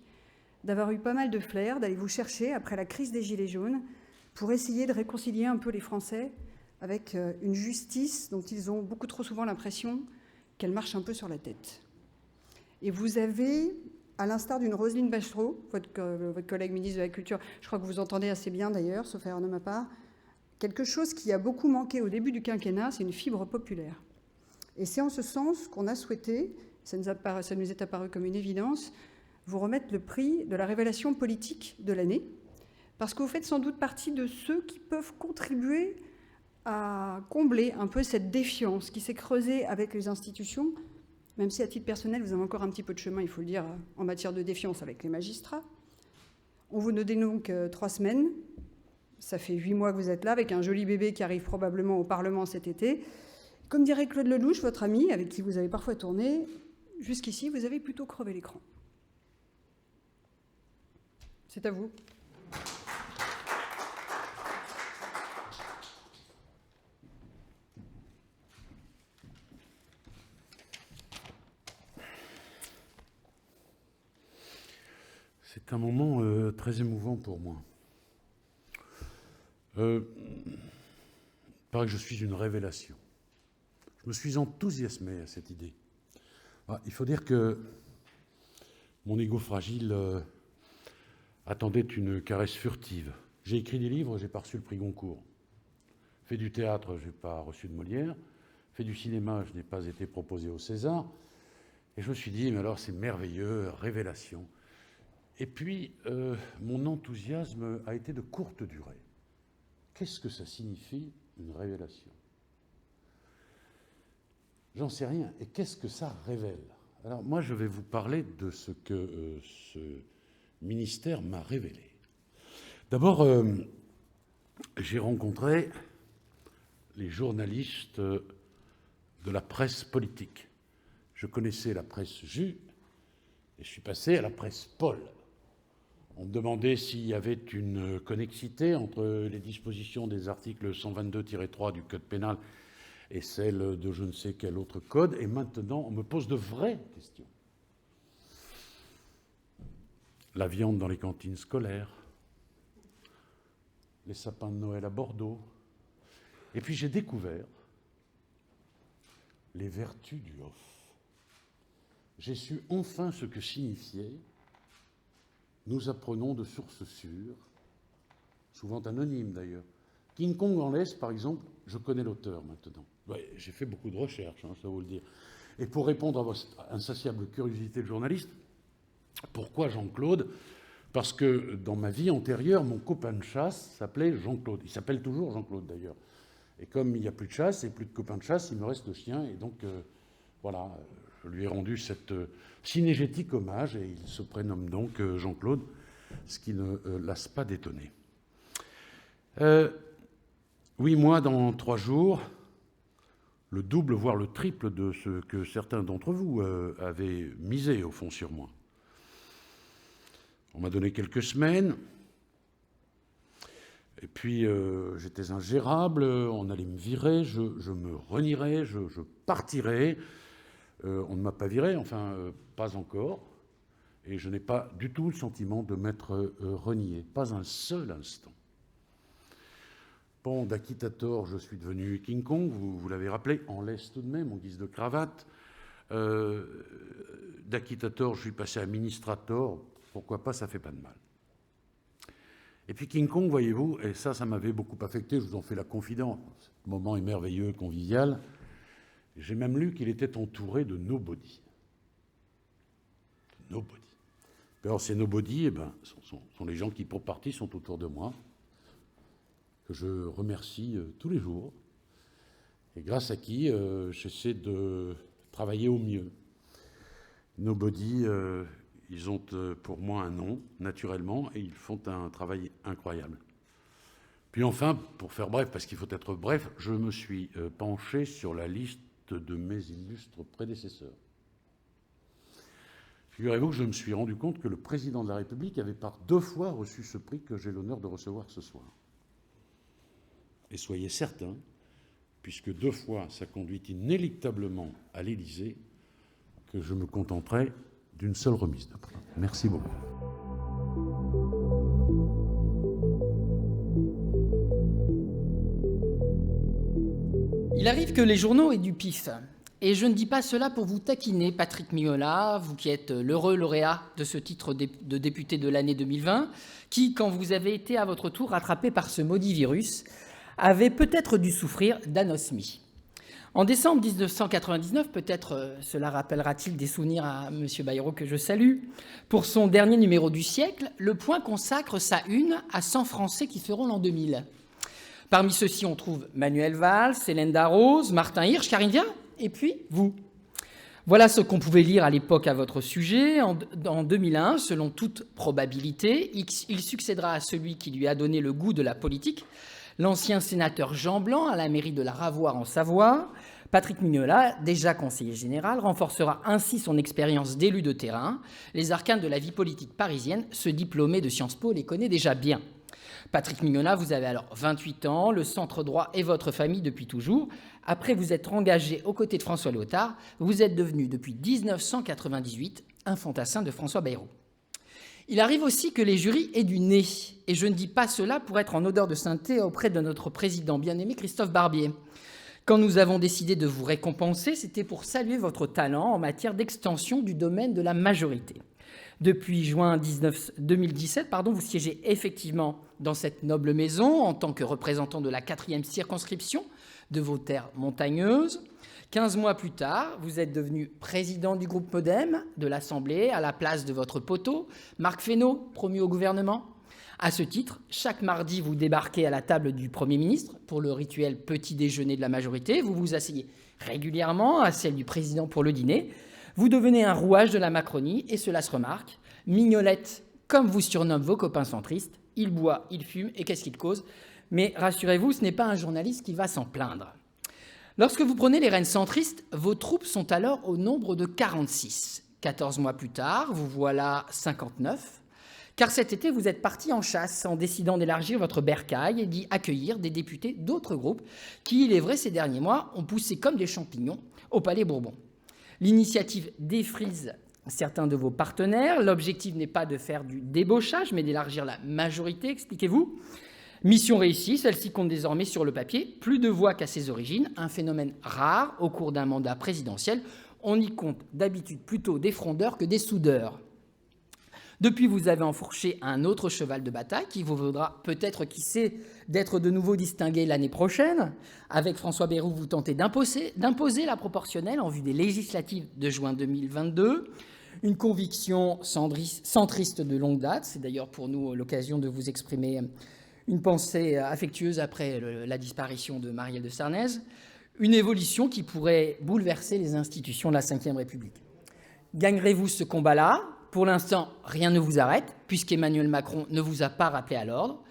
d'avoir eu pas mal de flair, d'aller vous chercher après la crise des Gilets jaunes, pour essayer de réconcilier un peu les Français avec une justice dont ils ont beaucoup trop souvent l'impression qu'elle marche un peu sur la tête. Et vous avez, à l'instar d'une Roselyne Bachelot, votre collègue ministre de la Culture, je crois que vous entendez assez bien d'ailleurs, sauf erreur de ma part, quelque chose qui a beaucoup manqué au début du quinquennat, c'est une fibre populaire. Et c'est en ce sens qu'on a souhaité, ça nous est apparu comme une évidence, vous remettre le prix de la révélation politique de l'année, parce que vous faites sans doute partie de ceux qui peuvent contribuer à combler un peu cette défiance qui s'est creusée avec les institutions, même si à titre personnel, vous avez encore un petit peu de chemin, il faut le dire, en matière de défiance avec les magistrats. On vous donne donc 3 semaines. Ça fait 8 mois que vous êtes là, avec un joli bébé qui arrive probablement au Parlement cet été. Comme dirait Claude Lelouch, votre ami, avec qui vous avez parfois tourné, jusqu'ici, vous avez plutôt crevé l'écran. C'est à vous.
C'est un moment très émouvant pour moi. Il paraît que je suis une révélation. Je me suis enthousiasmé à cette idée. Il faut dire que mon ego fragile attendait une caresse furtive. J'ai écrit des livres, j'ai pas reçu le prix Goncourt. Fait du théâtre, je n'ai pas reçu de Molière. Fait du cinéma, je n'ai pas été proposé au César. Et je me suis dit, mais alors c'est merveilleux, révélation. Et puis, mon enthousiasme a été de courte durée. Qu'est-ce que ça signifie, une révélation? J'en sais rien. Et qu'est-ce que ça révèle? Alors, moi, je vais vous parler de ce que ce ministère m'a révélé. D'abord, j'ai rencontré les journalistes de la presse politique. Je connaissais la presse Jus et je suis passé à la presse Paul. On me demandait s'il y avait une connexité entre les dispositions des articles 122-3 du Code pénal et celles de je ne sais quel autre code. Et maintenant, on me pose de vraies questions. La viande dans les cantines scolaires, les sapins de Noël à Bordeaux. Et puis j'ai découvert les vertus du off. J'ai su enfin ce que signifiait « Nous apprenons de sources sûres », souvent anonymes d'ailleurs. King Kong en laisse, par exemple, je connais l'auteur maintenant. Ouais, j'ai fait beaucoup de recherches, ça vaut le dire. Et pour répondre à votre insatiable curiosité de journaliste, pourquoi Jean-Claude? Parce que dans ma vie antérieure, mon copain de chasse s'appelait Jean-Claude. Il s'appelle toujours Jean-Claude d'ailleurs. Et comme il n'y a plus de chasse et plus de copains de chasse, il me reste le chien. Et donc, voilà, je lui ai rendu cette synégétique hommage et il se prénomme donc Jean-Claude, ce qui ne lasse pas d'étonner. Oui, moi, dans 3 jours, le double, voire le triple de ce que certains d'entre vous avaient misé, au fond, sur moi. On m'a donné quelques semaines, et puis j'étais ingérable, on allait me virer, je me renierais, je partirais. On ne m'a pas viré, enfin, pas encore, et je n'ai pas du tout le sentiment de m'être renié, pas un seul instant. Bon, d'Acquitator, je suis devenu King Kong, vous l'avez rappelé, en laisse tout de même, en guise de cravate. D'Acquitator, je suis passé à Ministrator, pourquoi pas, ça fait pas de mal. Et puis King Kong, voyez-vous, et ça m'avait beaucoup affecté, je vous en fais la confidence, ce moment est merveilleux, convivial. J'ai même lu qu'il était entouré de nobody. Nobody. Alors ces nobody, sont les gens qui, pour partie, sont autour de moi, que je remercie tous les jours, et grâce à qui j'essaie de travailler au mieux. Nobody, ils ont pour moi un nom, naturellement, et ils font un travail incroyable. Puis enfin, pour faire bref, parce qu'il faut être bref, je me suis penché sur la liste de mes illustres prédécesseurs. Figurez-vous que je me suis rendu compte que le président de la République avait par 2 fois reçu ce prix que j'ai l'honneur de recevoir ce soir. Et soyez certains puisque 2 fois ça conduit inéluctablement à l'Élysée, que je me contenterai d'une seule remise de prix. Merci beaucoup.
Il arrive que les journaux aient du pif. Et je ne dis pas cela pour vous taquiner, Patrick Mignola, vous qui êtes l'heureux lauréat de ce titre de député de l'année 2020, qui, quand vous avez été à votre tour rattrapé par ce maudit virus, avait peut-être dû souffrir d'anosmie. En décembre 1999, peut-être cela rappellera-t-il des souvenirs à M. Bayrou que je salue, pour son dernier numéro du siècle, Le Point consacre sa une à 100 Français qui feront l'an 2000. Parmi ceux-ci, on trouve Manuel Valls, Hélène Darroze, Martin Hirsch, Karine Viard, et puis vous. Voilà ce qu'on pouvait lire à l'époque à votre sujet. En 2001, selon toute probabilité, il succédera à celui qui lui a donné le goût de la politique, l'ancien sénateur Jean Blanc à la mairie de la Ravoire en Savoie. Patrick Mignola, déjà conseiller général, renforcera ainsi son expérience d'élu de terrain. Les arcanes de la vie politique parisienne, ce diplômé de Sciences Po les connaît déjà bien. Patrick Mignola, vous avez alors 28 ans, le centre droit est votre famille depuis toujours. Après vous être engagé aux côtés de François Léotard, vous êtes devenu depuis 1998 un fantassin de François Bayrou. Il arrive aussi que les jurys aient du nez, et je ne dis pas cela pour être en odeur de sainteté auprès de notre président bien-aimé Christophe Barbier. Quand nous avons décidé de vous récompenser, c'était pour saluer votre talent en matière d'extension du domaine de la majorité. Depuis juin 2017, vous siégez effectivement dans cette noble maison en tant que représentant de la 4e circonscription de vos terres montagneuses. 15 mois plus tard, vous êtes devenu président du groupe MoDem de l'Assemblée à la place de votre poteau, Marc Fesneau, promu au gouvernement. À ce titre, chaque mardi, vous débarquez à la table du Premier ministre pour le rituel petit déjeuner de la majorité. Vous vous asseyez régulièrement à celle du président pour le dîner. Vous devenez un rouage de la Macronie, et cela se remarque. Mignolette, comme vous surnomment vos copains centristes, il boit, il fume, et qu'est-ce qu'il cause? Mais rassurez-vous, ce n'est pas un journaliste qui va s'en plaindre. Lorsque vous prenez les rênes centristes, vos troupes sont alors au nombre de 46. 14 mois plus tard, vous voilà 59. Car cet été, vous êtes parti en chasse en décidant d'élargir votre bercail et d'y accueillir des députés d'autres groupes qui, il est vrai, ces derniers mois, ont poussé comme des champignons au Palais Bourbon. L'initiative défrise certains de vos partenaires. L'objectif n'est pas de faire du débauchage, mais d'élargir la majorité, expliquez-vous. Mission réussie, celle-ci compte désormais sur le papier plus de voix qu'à ses origines, un phénomène rare au cours d'un mandat présidentiel. On y compte d'habitude plutôt des frondeurs que des soudeurs. Depuis, vous avez enfourché un autre cheval de bataille qui vous vaudra peut-être, qui sait, d'être de nouveau distingué l'année prochaine. Avec François Bayrou, vous tentez d'imposer la proportionnelle en vue des législatives de juin 2022. Une conviction centriste de longue date. C'est d'ailleurs pour nous l'occasion de vous exprimer une pensée affectueuse après la disparition de Marielle de Sarnez. Une évolution qui pourrait bouleverser les institutions de la Ve République. Gagnerez-vous ce combat-là ? Pour l'instant, rien ne vous arrête, puisqu'Emmanuel Macron ne vous a pas rappelé à l'ordre.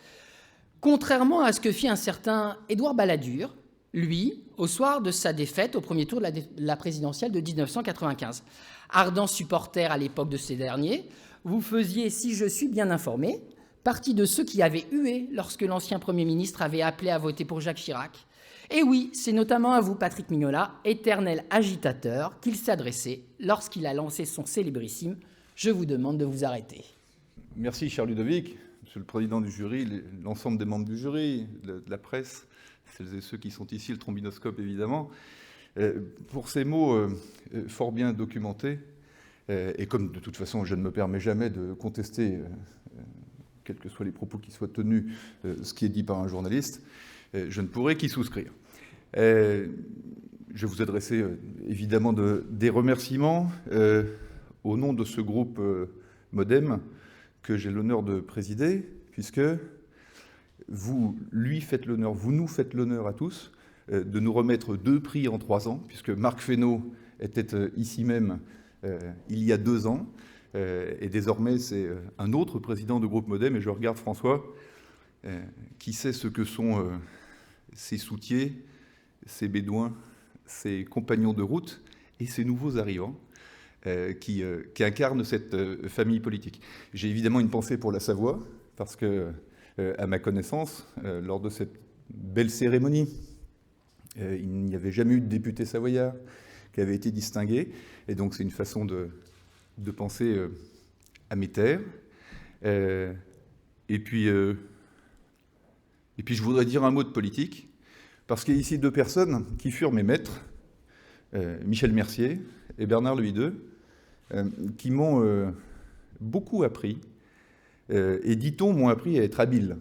Contrairement à ce que fit un certain Édouard Balladur, lui, au soir de sa défaite au premier tour de la présidentielle de 1995. Ardent supporter à l'époque de ces derniers, vous faisiez, si je suis bien informé, partie de ceux qui avaient hué lorsque l'ancien Premier ministre avait appelé à voter pour Jacques Chirac. Et oui, c'est notamment à vous, Patrick Mignola, éternel agitateur, qu'il s'adressait lorsqu'il a lancé son célébrissime « Je vous demande de vous arrêter ».
Merci, cher Ludovic, Monsieur le Président du jury, l'ensemble des membres du jury, de la presse, celles et ceux qui sont ici, le trombinoscope évidemment, pour ces mots fort bien documentés. Et comme de toute façon, je ne me permets jamais de contester, quels que soient les propos qui soient tenus, ce qui est dit par un journaliste, je ne pourrais qu'y souscrire. Je vais vous adresser évidemment des remerciements au nom de ce groupe MoDem que j'ai l'honneur de présider, puisque vous lui faites l'honneur, vous nous faites l'honneur à tous de nous remettre 2 prix en 3 ans, puisque Marc Fesneau était ici même il y a 2 ans, et désormais c'est un autre président de groupe MoDem, et je regarde François, qui sait ce que sont ses soutiers, ses bédouins, ses compagnons de route et ses nouveaux arrivants, qui incarnent cette famille politique. J'ai évidemment une pensée pour la Savoie, parce que, à ma connaissance, lors de cette belle cérémonie Il n'y avait jamais eu de député savoyard qui avait été distingué. Et donc, c'est une façon de penser à mes terres. Et puis, je voudrais dire un mot de politique, parce qu'il y a ici deux personnes qui furent mes maîtres, Michel Mercier et Bernard Louis-II, qui m'ont beaucoup appris, et dit-on, m'ont appris à être habile.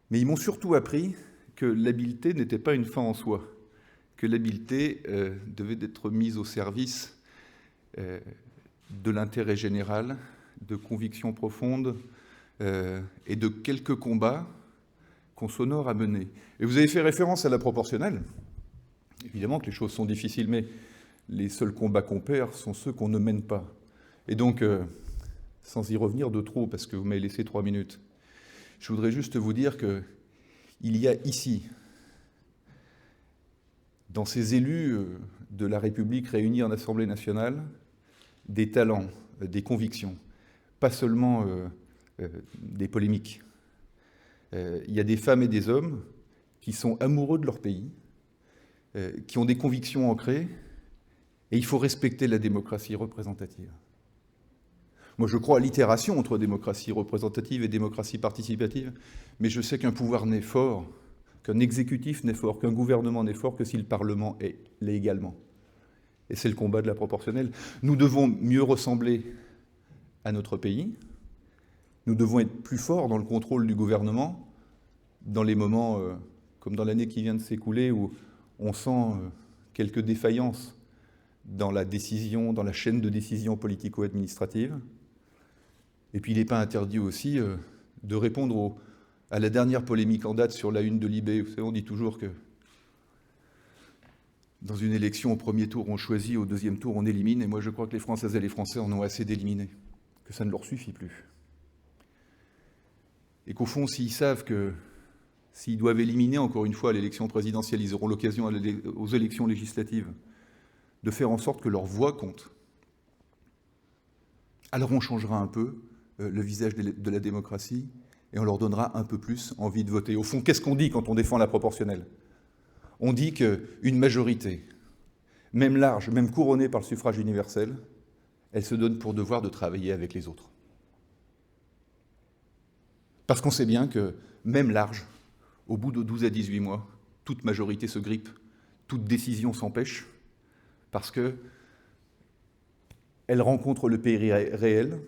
Mais ils m'ont surtout appris que l'habileté n'était pas une fin en soi, que l'habileté devait être mise au service de l'intérêt général, de convictions profondes et de quelques combats qu'on s'honore à mener. Et vous avez fait référence à la proportionnelle. Évidemment que les choses sont difficiles, mais les seuls combats qu'on perd sont ceux qu'on ne mène pas. Et donc, sans y revenir de trop, parce que vous m'avez laissé 3 minutes, je voudrais juste vous dire qu'il y a ici, dans ces élus de la République réunis en Assemblée nationale, des talents, des convictions, pas seulement des polémiques. Il y a des femmes et des hommes qui sont amoureux de leur pays, qui ont des convictions ancrées, et il faut respecter la démocratie représentative. Moi, je crois à l'itération entre démocratie représentative et démocratie participative, mais je sais qu'un pouvoir n'est fort, qu'un exécutif n'est fort, qu'un gouvernement n'est fort que si le Parlement l'est également. Et c'est le combat de la proportionnelle. Nous devons mieux ressembler à notre pays. Nous devons être plus forts dans le contrôle du gouvernement, dans les moments, comme dans l'année qui vient de s'écouler, où on sent quelques défaillances dans la décision, dans la chaîne de décision politico-administrative. Et puis il n'est pas interdit aussi de répondre à la dernière polémique en date sur la une de Libé. Vous savez, on dit toujours que dans une élection, au premier tour, on choisit, au deuxième tour, on élimine. Et moi, je crois que les Françaises et les Français en ont assez d'éliminer, que ça ne leur suffit plus. Et qu'au fond, s'ils savent que s'ils doivent éliminer, encore une fois, à l'élection présidentielle, ils auront l'occasion aux élections législatives de faire en sorte que leur voix compte, alors on changera un peu le visage de la démocratie et on leur donnera un peu plus envie de voter. Au fond, qu'est-ce qu'on dit quand on défend la proportionnelle ? On dit qu'une majorité, même large, même couronnée par le suffrage universel, elle se donne pour devoir de travailler avec les autres. Parce qu'on sait bien que, même large, au bout de 12 à 18 mois, toute majorité se grippe, toute décision s'empêche, parce qu'elle rencontre le pays réel,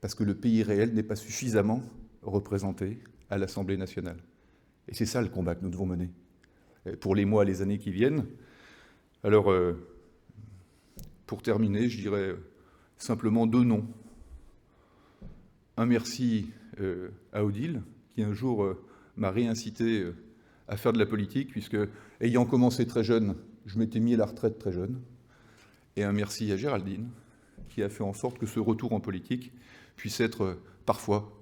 parce que le pays réel n'est pas suffisamment représenté à l'Assemblée nationale. Et c'est ça le combat que nous devons mener pour les mois, les années qui viennent. Alors, pour terminer, je dirais simplement 2 noms. Un merci à Odile, qui un jour m'a réincité à faire de la politique, puisque, ayant commencé très jeune, je m'étais mis à la retraite très jeune. Et un merci à Géraldine, qui a fait en sorte que ce retour en politique puisse être parfois,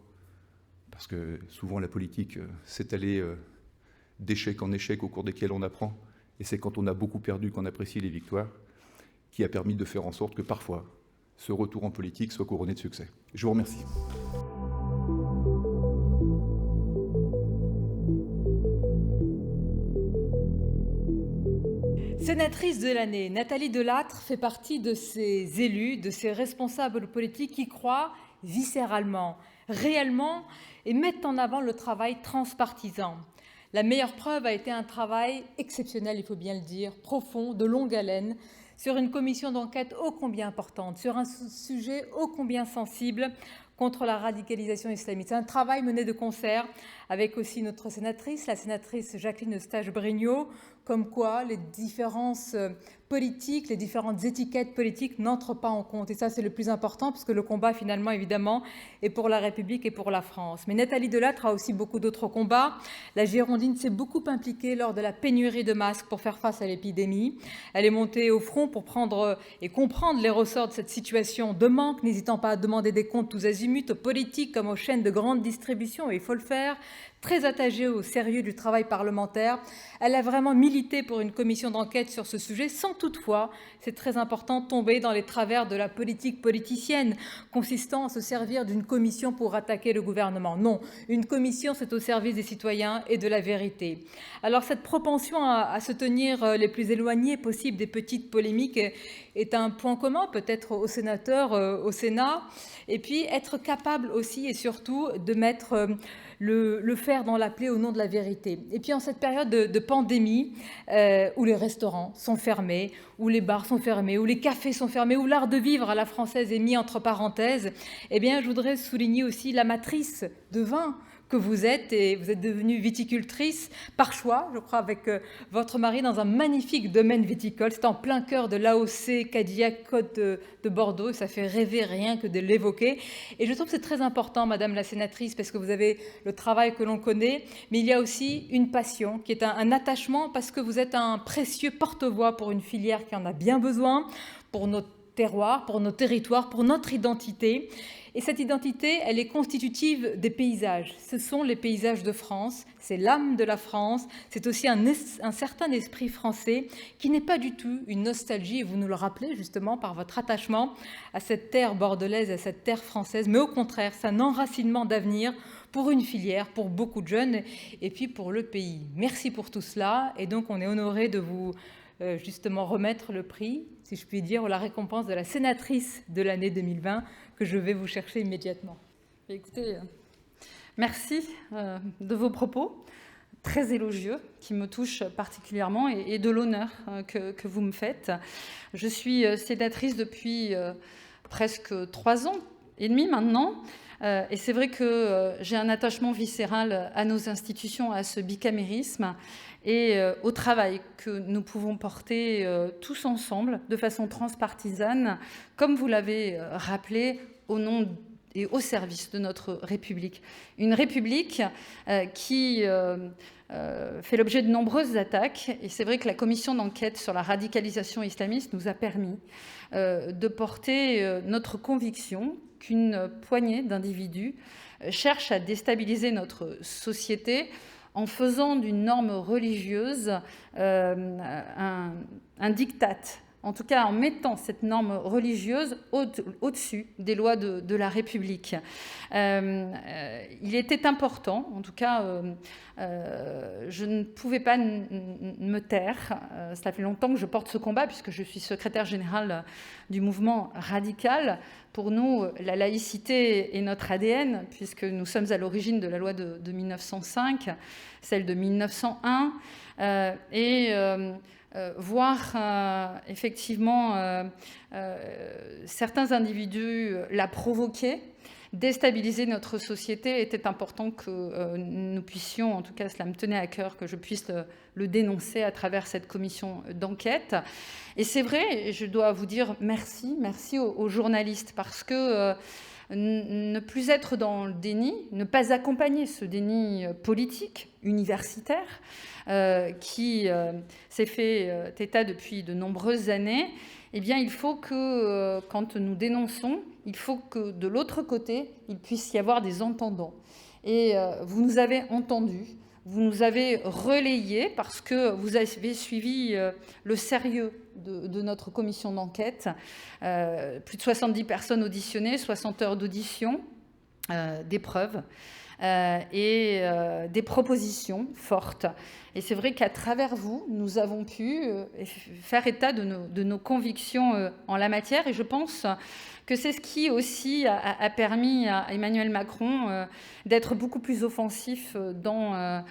parce que souvent la politique, c'est aller d'échec en échec au cours desquels on apprend, et c'est quand on a beaucoup perdu qu'on apprécie les victoires, qui a permis de faire en sorte que parfois, ce retour en politique soit couronné de succès. Je vous remercie.
Sénatrice de l'année, Nathalie Delattre fait partie de ces élus, de ces responsables politiques qui croient viscéralement, réellement et mettent en avant le travail transpartisan. La meilleure preuve a été un travail exceptionnel, il faut bien le dire, profond, de longue haleine, sur une commission d'enquête ô combien importante, sur un sujet ô combien sensible contre la radicalisation islamiste. C'est un travail mené de concert avec aussi notre sénatrice, la sénatrice Jacqueline Eustache-Brinio, comme quoi les différences politiques, les différentes étiquettes politiques n'entrent pas en compte. Et ça, c'est le plus important, parce que le combat, finalement, évidemment, est pour la République et pour la France. Mais Nathalie Delattre a aussi beaucoup d'autres combats. La Girondine s'est beaucoup impliquée lors de la pénurie de masques pour faire face à l'épidémie. Elle est montée au front pour prendre et comprendre les ressorts de cette situation de manque, n'hésitant pas à demander des comptes tous azimuts, aux politiques comme aux chaînes de grande distribution, et il faut le faire, très attachée au sérieux du travail parlementaire. Elle a vraiment milité pour une commission d'enquête sur ce sujet, sans toutefois, c'est très important, tomber dans les travers de la politique politicienne, consistant à se servir d'une commission pour attaquer le gouvernement. Non, une commission, c'est au service des citoyens et de la vérité. Alors cette propension à se tenir les plus éloignés possible des petites polémiques est un point commun, peut-être aux sénateurs, au Sénat, et puis être capable aussi et surtout de mettre le fer dans la plaie au nom de la vérité. Et puis en cette période de pandémie, où les restaurants sont fermés, où les bars sont fermés, où les cafés sont fermés, où l'art de vivre à la française est mis entre parenthèses, eh bien je voudrais souligner aussi l'amatrice de vin que vous êtes, et vous êtes devenue viticultrice par choix, je crois, avec votre mari dans un magnifique domaine viticole. C'est en plein cœur de l'AOC Cadillac Côte de Bordeaux, et ça fait rêver rien que de l'évoquer. Et je trouve que c'est très important, Madame la sénatrice, parce que vous avez le travail que l'on connaît, mais il y a aussi une passion, qui est un attachement, parce que vous êtes un précieux porte-voix pour une filière qui en a bien besoin, pour notre terroir, pour nos territoires, pour notre identité. Et cette identité, elle est constitutive des paysages. Ce sont les paysages de France, c'est l'âme de la France, c'est aussi un certain esprit français qui n'est pas du tout une nostalgie, et vous nous le rappelez justement par votre attachement à cette terre bordelaise, à cette terre française, mais au contraire, c'est un enracinement d'avenir pour une filière, pour beaucoup de jeunes, et puis pour le pays. Merci pour tout cela, et donc on est honoré de vous justement remettre le prix, si je puis dire, ou la récompense de la sénatrice de l'année 2020, que je vais vous chercher immédiatement.
Écoutez, merci de vos propos très élogieux, qui me touchent particulièrement, et de l'honneur que vous me faites. Je suis sénatrice depuis presque 3 ans et demi maintenant, et c'est vrai que j'ai un attachement viscéral à nos institutions, à ce bicamérisme, et au travail que nous pouvons porter tous ensemble, de façon transpartisane, comme vous l'avez rappelé, au nom et au service de notre République. Une République qui fait l'objet de nombreuses attaques, et c'est vrai que la commission d'enquête sur la radicalisation islamiste nous a permis de porter notre conviction qu'une poignée d'individus cherche à déstabiliser notre société en faisant d'une norme religieuse un diktat, en tout cas en mettant cette norme religieuse au-dessus des lois de la République. Il était important, en tout cas, je ne pouvais pas me taire. Cela fait longtemps que je porte ce combat, puisque je suis secrétaire générale du mouvement radical. Pour nous, la laïcité est notre ADN, puisque nous sommes à l'origine de la loi de 1905, celle de 1901, voir effectivement certains individus la provoquer, déstabiliser notre société, était important que nous puissions, en tout cas cela me tenait à cœur, que je puisse le dénoncer à travers cette commission d'enquête. Et c'est vrai, je dois vous dire merci aux journalistes, parce que ne plus être dans le déni, ne pas accompagner ce déni politique, universitaire, qui s'est fait état depuis de nombreuses années, eh bien, il faut que, quand nous dénonçons, il faut que de l'autre côté, il puisse y avoir des entendants. Et vous nous avez entendus, vous nous avez relayés, parce que vous avez suivi le sérieux de notre commission d'enquête. Plus de 70 personnes auditionnées, 60 heures d'audition, des preuves et des propositions fortes. Et c'est vrai qu'à travers vous, nous avons pu faire état de nos convictions en la matière. Et je pense que c'est ce qui aussi a permis à Emmanuel Macron d'être beaucoup plus offensif dans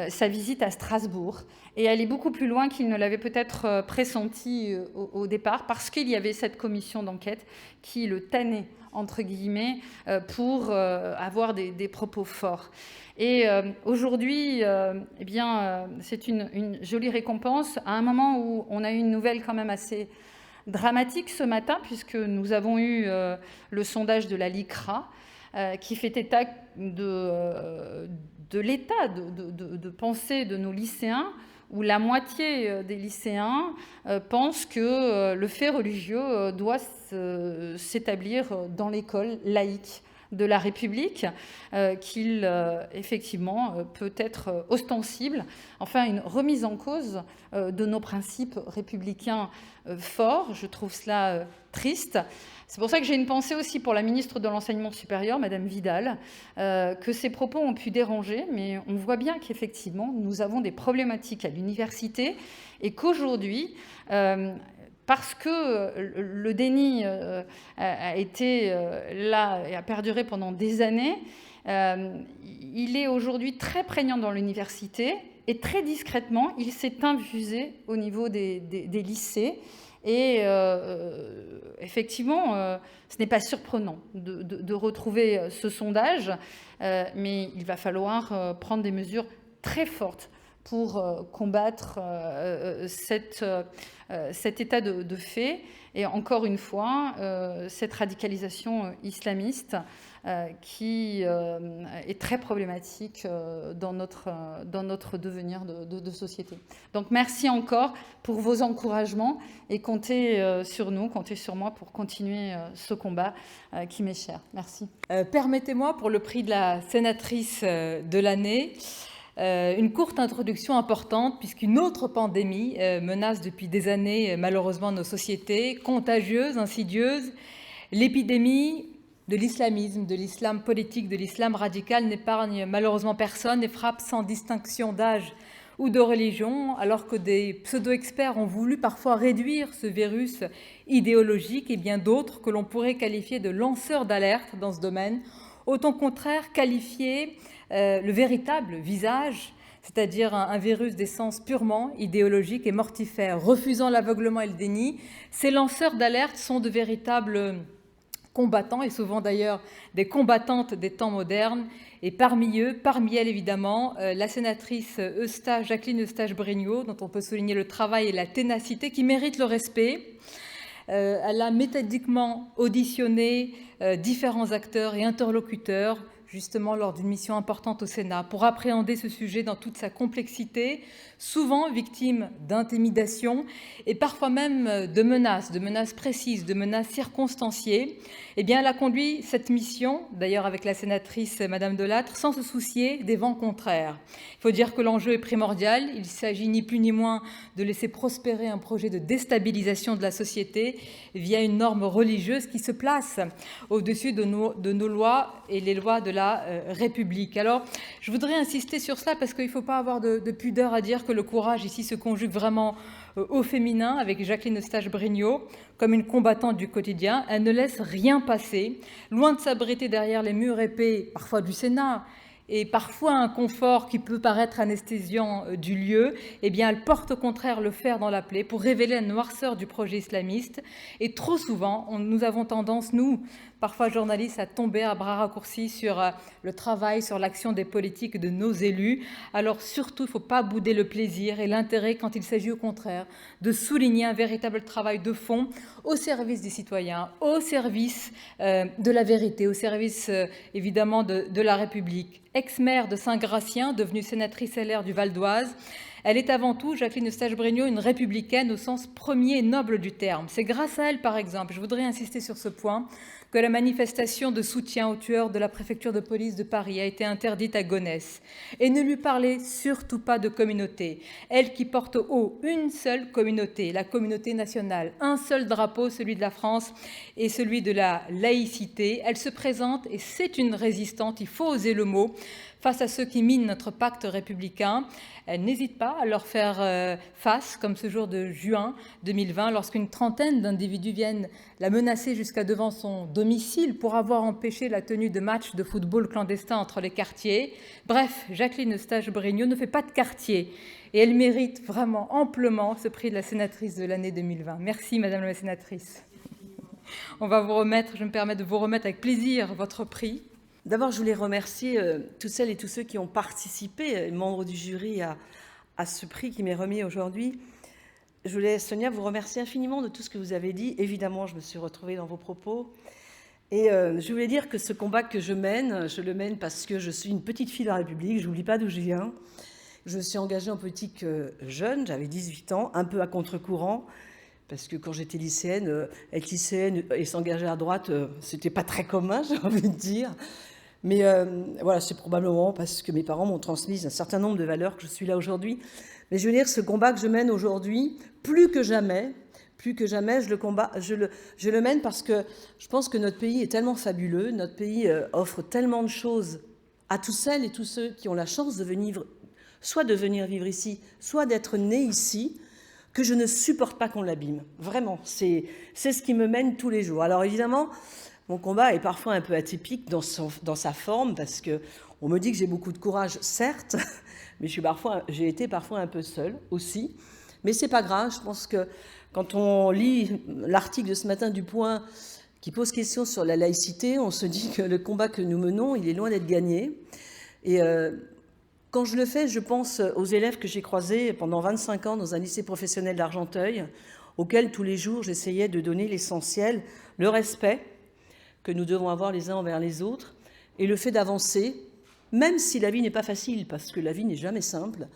sa visite à Strasbourg et aller beaucoup plus loin qu'il ne l'avait peut-être pressenti au départ, parce qu'il y avait cette commission d'enquête qui le tannait, entre guillemets, pour avoir des propos forts. Et aujourd'hui, eh bien, c'est une jolie récompense à un moment où on a eu une nouvelle quand même assez dramatique ce matin, puisque nous avons eu le sondage de la LICRA qui fait état de l'état de pensée de nos lycéens, où la moitié des lycéens pensent que le fait religieux doit s'établir dans l'école laïque de la République, qu'il, effectivement, peut être ostensible, enfin une remise en cause de nos principes républicains forts. Je trouve cela triste. C'est pour ça que j'ai une pensée aussi pour la ministre de l'Enseignement supérieur, Madame Vidal, que ses propos ont pu déranger, mais on voit bien qu'effectivement, nous avons des problématiques à l'université et qu'aujourd'hui, parce que le déni a été là et a perduré pendant des années, il est aujourd'hui très prégnant dans l'université et très discrètement, il s'est infusé au niveau des lycées. Et effectivement, ce n'est pas surprenant de retrouver ce sondage, mais il va falloir prendre des mesures très fortes pour combattre cet état de fait. Et encore une fois, cette radicalisation islamiste qui est très problématique dans notre devenir de société. Donc merci encore pour vos encouragements et comptez sur nous, comptez sur moi pour continuer ce combat qui m'est cher. Merci.
Permettez-moi, pour le prix de la sénatrice de l'année, une courte introduction importante, puisqu'une autre pandémie menace depuis des années malheureusement nos sociétés, contagieuse, insidieuse. L'épidémie de l'islamisme, de l'islam politique, de l'islam radical n'épargne malheureusement personne et frappe sans distinction d'âge ou de religion, alors que des pseudo-experts ont voulu parfois réduire ce virus idéologique, et bien d'autres que l'on pourrait qualifier de lanceurs d'alerte dans ce domaine, autant au contraire qualifier le véritable visage, c'est-à-dire un virus d'essence purement idéologique et mortifère. Refusant l'aveuglement et le déni, ces lanceurs d'alerte sont de véritables combattants, et souvent d'ailleurs des combattantes des temps modernes. Et parmi elles évidemment, la sénatrice Jacqueline Eustache-Brinio, dont on peut souligner le travail et la ténacité qui méritent le respect. Elle a méthodiquement auditionné différents acteurs et interlocuteurs, justement lors d'une mission importante au Sénat, pour appréhender ce sujet dans toute sa complexité, souvent victime d'intimidation et parfois même de menaces précises, de menaces circonstanciées. Eh bien, elle a conduit cette mission, d'ailleurs avec la sénatrice Madame Delattre, sans se soucier des vents contraires. Il faut dire que l'enjeu est primordial. Il s'agit ni plus ni moins de laisser prospérer un projet de déstabilisation de la société via une norme religieuse qui se place au-dessus de nos lois et les lois de la République. Alors, je voudrais insister sur cela parce qu'il ne faut pas avoir de pudeur à dire que le courage ici se conjugue vraiment au féminin avec Jacqueline Eustache-Brinio comme une combattante du quotidien. Elle ne laisse rien passer, loin de s'abriter derrière les murs épais, parfois du Sénat, et parfois un confort qui peut paraître anesthésiant du lieu. Eh bien, elle porte au contraire le fer dans la plaie pour révéler la noirceur du projet islamiste. Et trop souvent, nous avons tendance, nous, parfois journalistes, à tomber à bras raccourcis sur le travail, sur l'action des politiques de nos élus. Alors surtout, il ne faut pas bouder le plaisir et l'intérêt quand il s'agit au contraire de souligner un véritable travail de fond au service des citoyens, au service de la vérité, au service évidemment de la République. Ex-maire de Saint-Gratien, devenue sénatrice LR du Val d'Oise, elle est avant tout, Jacqueline Eustache-Brinio, une républicaine au sens premier et noble du terme. C'est grâce à elle, par exemple, je voudrais insister sur ce point, que la manifestation de soutien aux tueurs de la préfecture de police de Paris a été interdite à Gonesse. Et ne lui parlez surtout pas de communauté. Elle qui porte haut une seule communauté, la communauté nationale, un seul drapeau, celui de la France et celui de la laïcité. Elle se présente, et c'est une résistante, il faut oser le mot, face à ceux qui minent notre pacte républicain. Elle n'hésite pas à leur faire face, comme ce jour de juin 2020, lorsqu'une trentaine d'individus viennent la menacer jusqu'à devant son domicile pour avoir empêché la tenue de matchs de football clandestins entre les quartiers. Bref, Jacqueline Eustache-Brinio ne fait pas de quartier et elle mérite vraiment amplement ce prix de la sénatrice de l'année 2020. Merci, Madame la sénatrice. On va vous remettre, je me permets de vous remettre avec plaisir votre prix.
D'abord, je voulais remercier toutes celles et tous ceux qui ont participé, membres du jury, à ce prix qui m'est remis aujourd'hui. Je voulais, Sonia, vous remercier infiniment de tout ce que vous avez dit. Évidemment, je me suis retrouvée dans vos propos. Et je voulais dire que ce combat que je le mène parce que je suis une petite fille de la République, je n'oublie pas d'où je viens. Je me suis engagée en politique jeune, j'avais 18 ans, un peu à contre-courant, Parce que quand j'étais lycéenne, être lycéenne et s'engager à droite, c'était pas très commun, j'ai envie de dire. Mais voilà, c'est probablement parce que mes parents m'ont transmis un certain nombre de valeurs que je suis là aujourd'hui. Mais je veux dire, ce combat que je mène aujourd'hui, plus que jamais, je le mène parce que je pense que notre pays est tellement fabuleux, notre pays offre tellement de choses à tous celles et tous ceux qui ont la chance de venir, soit de venir vivre ici, soit d'être nés ici, que je ne supporte pas qu'on l'abîme. Vraiment, c'est ce qui me mène tous les jours. Alors évidemment, mon combat est parfois un peu atypique dans sa forme, parce qu'on me dit que j'ai beaucoup de courage, certes, mais j'ai été parfois un peu seule aussi. Mais c'est pas grave, je pense que quand on lit l'article de ce matin du Point qui pose question sur la laïcité, on se dit que le combat que nous menons, il est loin d'être gagné. Et quand je le fais, je pense aux élèves que j'ai croisés pendant 25 ans dans un lycée professionnel d'Argenteuil, auquel tous les jours j'essayais de donner l'essentiel, le respect que nous devons avoir les uns envers les autres, et le fait d'avancer, même si la vie n'est pas facile, parce que la vie n'est jamais simple,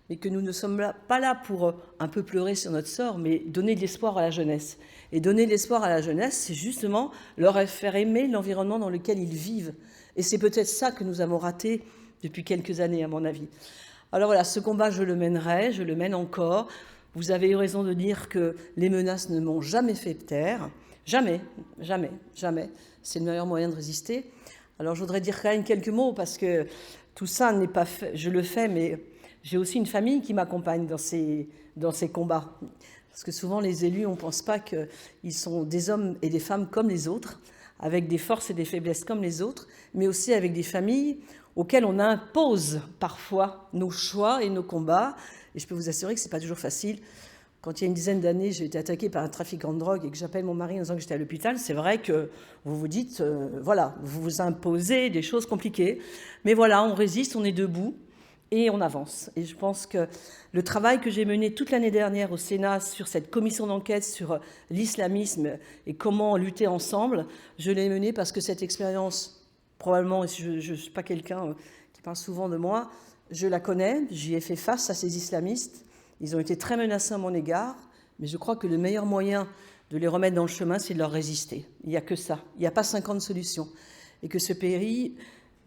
mais que nous ne sommes pas là pour un peu pleurer sur notre sort, mais donner de l'espoir à la jeunesse. Et donner de l'espoir à la jeunesse, c'est justement leur faire aimer l'environnement dans lequel ils vivent. Et c'est peut-être ça que nous avons raté depuis quelques années, à mon avis. Alors voilà, ce combat, je le mènerai, je le mène encore. Vous avez eu raison de dire que les menaces ne m'ont jamais fait taire. Jamais, jamais, jamais. C'est le meilleur moyen de résister. Alors je voudrais dire quand même quelques mots, parce que tout ça n'est pas fait, je le fais, mais j'ai aussi une famille qui m'accompagne dans ces combats. Parce que souvent, les élus, on ne pense pas qu'ils sont des hommes et des femmes comme les autres, avec des forces et des faiblesses comme les autres, mais aussi avec des familles auxquelles on impose parfois nos choix et nos combats. Et je peux vous assurer que ce n'est pas toujours facile. Quand il y a une dizaine d'années, j'ai été attaquée par un trafiquant de drogue et que j'appelle mon mari en disant que j'étais à l'hôpital, c'est vrai que vous vous dites, voilà, vous vous imposez des choses compliquées. Mais voilà, on résiste, on est debout et on avance. Et je pense que le travail que j'ai mené toute l'année dernière au Sénat sur cette commission d'enquête sur l'islamisme et comment lutter ensemble, je l'ai mené parce que cette expérience, probablement, je ne suis pas quelqu'un qui parle souvent de moi, je la connais, j'y ai fait face à ces islamistes. Ils ont été très menaçants à mon égard, mais je crois que le meilleur moyen de les remettre dans le chemin, c'est de leur résister. Il n'y a que ça. Il n'y a pas 50 solutions. Et que ce pays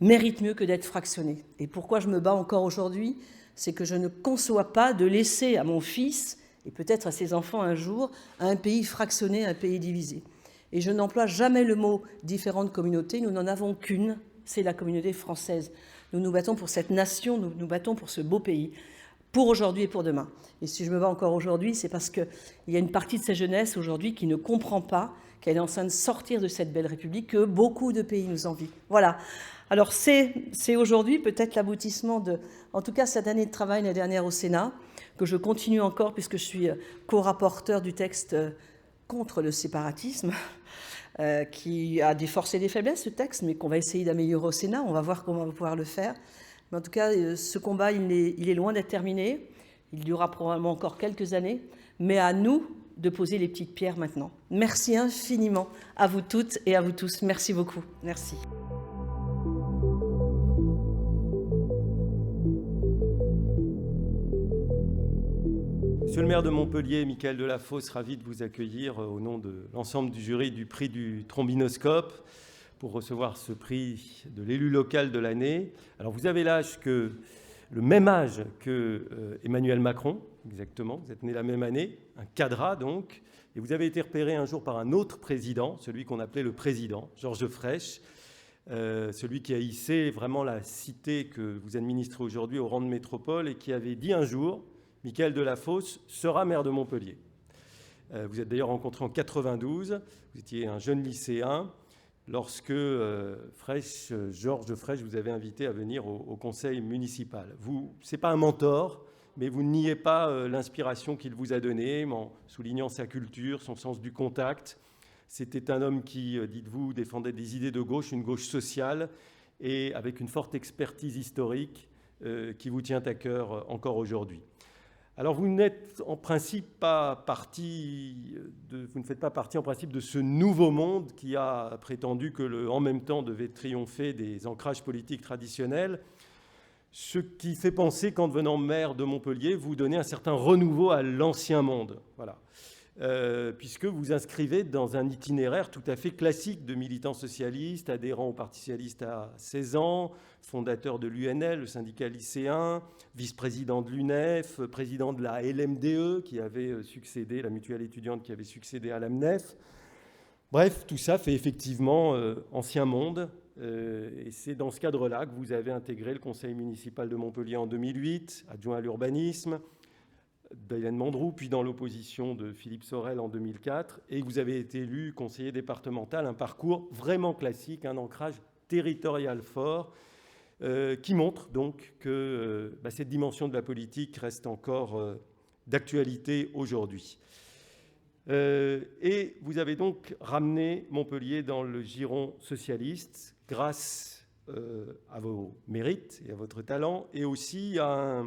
mérite mieux que d'être fractionné. Et pourquoi je me bats encore aujourd'hui, c'est que je ne conçois pas de laisser à mon fils, et peut-être à ses enfants un jour, un pays fractionné, un pays divisé. Et je n'emploie jamais le mot « différentes communautés », nous n'en avons qu'une, c'est la communauté française. Nous nous battons pour cette nation, nous nous battons pour ce beau pays, pour aujourd'hui et pour demain. Et si je me bats encore aujourd'hui, c'est parce qu'il y a une partie de cette jeunesse aujourd'hui qui ne comprend pas qu'elle est en train de sortir de cette belle République, que beaucoup de pays nous envient. Voilà. Alors c'est aujourd'hui peut-être l'aboutissement de, en tout cas, cette année de travail l'année dernière au Sénat, que je continue encore puisque je suis co-rapporteur du texte contre le séparatisme, qui a des forces et des faiblesses, ce texte, mais qu'on va essayer d'améliorer au Sénat. On va voir comment on va pouvoir le faire. Mais en tout cas, ce combat, il est loin d'être terminé. Il durera probablement encore quelques années. Mais à nous de poser les petites pierres maintenant. Merci infiniment à vous toutes et à vous tous. Merci beaucoup. Merci.
Monsieur le maire de Montpellier, Michael Delafosse, ravi de vous accueillir au nom de l'ensemble du jury du prix du Trombinoscope pour recevoir ce prix de l'élu local de l'année. Alors vous avez le même âge que Emmanuel Macron, exactement, vous êtes né la même année, un cadrat donc, et vous avez été repéré un jour par un autre président, celui qu'on appelait le président, Georges Frêche, celui qui a hissé vraiment la cité que vous administrez aujourd'hui au rang de métropole et qui avait dit un jour, Michael Delafosse sera maire de Montpellier. Vous êtes d'ailleurs rencontré en 92, vous étiez un jeune lycéen, lorsque Georges Frêche vous avait invité à venir au conseil municipal. Ce n'est pas un mentor, mais vous ne niez pas l'inspiration qu'il vous a donnée, en soulignant sa culture, son sens du contact. C'était un homme qui, dites-vous, défendait des idées de gauche, une gauche sociale, et avec une forte expertise historique qui vous tient à cœur encore aujourd'hui. Alors vous n'êtes en principe pas partie vous ne faites pas partie en principe de ce nouveau monde qui a prétendu que le en même temps devait triompher des ancrages politiques traditionnels, ce qui fait penser qu'en devenant maire de Montpellier, vous donnez un certain renouveau à l'ancien monde. Voilà. puisque vous inscrivez dans un itinéraire tout à fait classique de militant socialiste, adhérent au Parti socialiste à 16 ans, fondateur de l'UNL, le syndicat lycéen, vice-président de l'UNEF, président de la LMDE, qui avait succédé, la mutuelle étudiante qui avait succédé à l'AMNEF. Bref, tout ça fait effectivement ancien monde, et c'est dans ce cadre-là que vous avez intégré le conseil municipal de Montpellier en 2008, adjoint à l'urbanisme, d'Hélène Mandroux, puis dans l'opposition de Philippe Sorel en 2004, et vous avez été élu conseiller départemental, un parcours vraiment classique, un ancrage territorial fort, qui montre donc que cette dimension de la politique reste encore d'actualité aujourd'hui. Et vous avez donc ramené Montpellier dans le giron socialiste grâce à vos mérites et à votre talent, et aussi à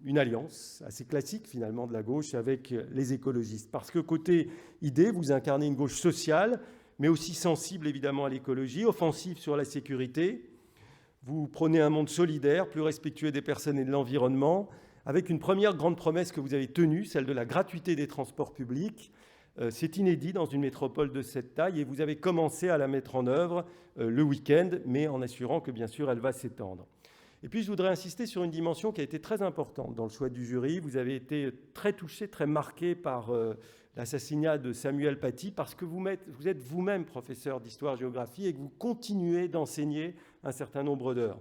une alliance assez classique finalement de la gauche avec les écologistes. Parce que côté idée, vous incarnez une gauche sociale, mais aussi sensible évidemment à l'écologie, offensive sur la sécurité. Vous prônez un monde solidaire, plus respectueux des personnes et de l'environnement, avec une première grande promesse que vous avez tenue, celle de la gratuité des transports publics. C'est inédit dans une métropole de cette taille, et vous avez commencé à la mettre en œuvre le week-end, mais en assurant que bien sûr elle va s'étendre. Et puis, je voudrais insister sur une dimension qui a été très importante dans le choix du jury. Vous avez été très touché, très marqué par l'assassinat de Samuel Paty, parce que vous êtes vous-même professeur d'histoire-géographie et que vous continuez d'enseigner un certain nombre d'heures.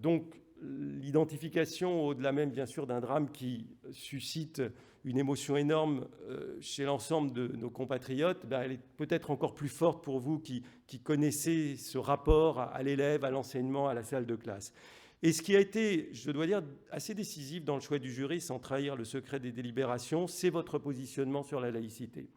Donc, l'identification, au-delà même, bien sûr, d'un drame qui suscite une émotion énorme chez l'ensemble de nos compatriotes, elle est peut-être encore plus forte pour vous qui connaissez ce rapport à l'élève, à l'enseignement, à la salle de classe. Et ce qui a été, je dois dire, assez décisif dans le choix du jury, sans trahir le secret des délibérations, c'est votre positionnement sur la laïcité.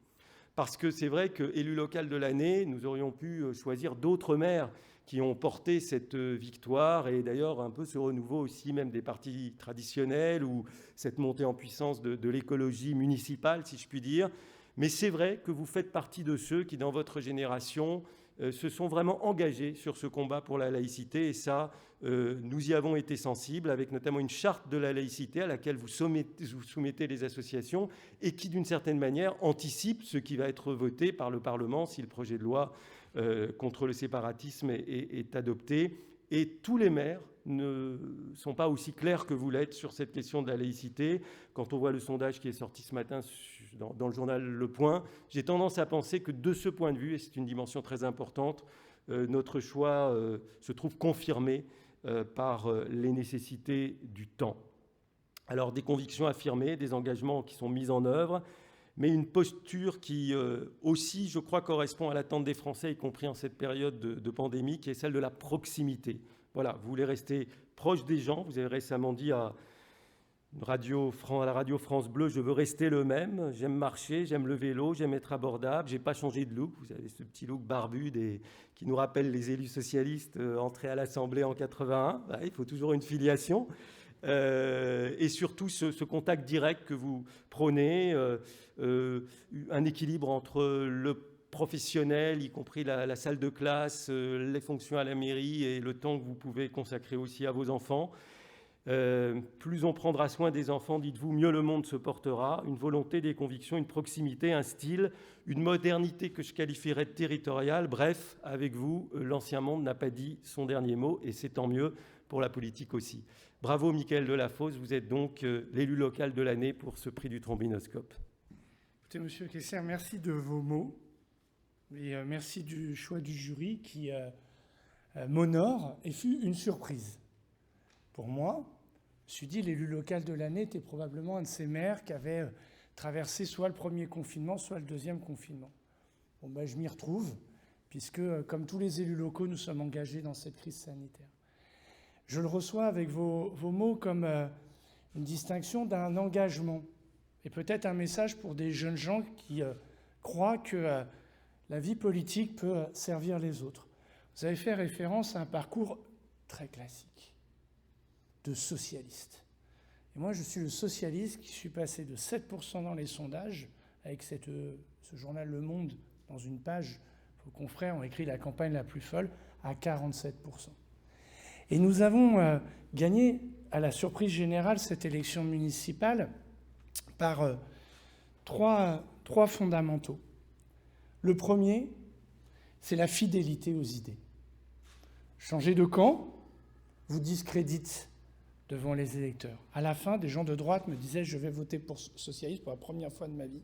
Parce que c'est vrai qu'élu local de l'année, nous aurions pu choisir d'autres maires qui ont porté cette victoire, et d'ailleurs un peu ce renouveau aussi même des partis traditionnels, ou cette montée en puissance de l'écologie municipale, si je puis dire. Mais c'est vrai que vous faites partie de ceux qui, dans votre génération, se sont vraiment engagés sur ce combat pour la laïcité, et ça, nous y avons été sensibles, avec notamment une charte de la laïcité à laquelle vous soumettez les associations, et qui, d'une certaine manière, anticipe ce qui va être voté par le Parlement si le projet de loi contre le séparatisme est adopté. Et tous les maires ne sont pas aussi clairs que vous l'êtes sur cette question de la laïcité. Quand on voit le sondage qui est sorti ce matin dans le journal Le Point, j'ai tendance à penser que de ce point de vue, et c'est une dimension très importante, notre choix se trouve confirmé par les nécessités du temps. Alors des convictions affirmées, des engagements qui sont mis en œuvre, mais une posture qui aussi, je crois, correspond à l'attente des Français, y compris en cette période de pandémie, qui est celle de la proximité. Voilà, vous voulez rester proche des gens. Vous avez récemment dit à la radio France Bleu, je veux rester le même, j'aime marcher, j'aime le vélo, j'aime être abordable, j'ai pas changé de look. Vous avez ce petit look barbu qui nous rappelle les élus socialistes entrés à l'Assemblée en 81. Bah, il faut toujours une filiation. Et surtout ce contact direct que vous prônez, un équilibre entre le professionnel, y compris la salle de classe, les fonctions à la mairie et le temps que vous pouvez consacrer aussi à vos enfants. Plus on prendra soin des enfants, dites-vous, mieux le monde se portera. Une volonté, des convictions, une proximité, un style, une modernité que je qualifierais de territoriale. Bref, avec vous, l'ancien monde n'a pas dit son dernier mot, et c'est tant mieux pour la politique aussi. Bravo Mickaël Delafosse, vous êtes donc l'élu local de l'année pour ce prix du Trombinoscope.
Écoutez, Monsieur Kessler, merci de vos mots, et merci du choix du jury qui m'honore et fut une surprise. Pour moi, je me suis dit l'élu local de l'année était probablement un de ces maires qui avait traversé soit le premier confinement, soit le deuxième confinement. Bon, ben, je m'y retrouve, puisque, comme tous les élus locaux, nous sommes engagés dans cette crise sanitaire. Je le reçois avec vos mots comme une distinction d'un engagement, et peut-être un message pour des jeunes gens qui croient que la vie politique peut servir les autres. Vous avez fait référence à un parcours très classique de socialiste. Et moi, je suis le socialiste qui suis passé de 7% dans les sondages, avec ce journal Le Monde, dans une page, vos confrères ont écrit la campagne la plus folle, à 47%. Et nous avons gagné, à la surprise générale, cette élection municipale par trois fondamentaux. Le premier, c'est la fidélité aux idées. Changer de camp vous discrédite devant les électeurs. À la fin, des gens de droite me disaient « je vais voter pour socialiste pour la première fois de ma vie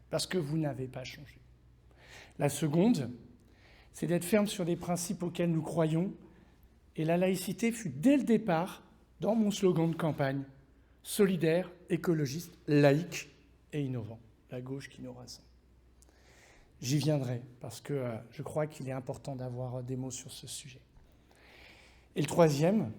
parce que vous n'avez pas changé ». La seconde, c'est d'être ferme sur des principes auxquels nous croyons. Et la laïcité fut dès le départ, dans mon slogan de campagne, solidaire, écologiste, laïque et innovant. La gauche qui nous rassemble. J'y viendrai parce que je crois qu'il est important d'avoir des mots sur ce sujet. Et le troisième,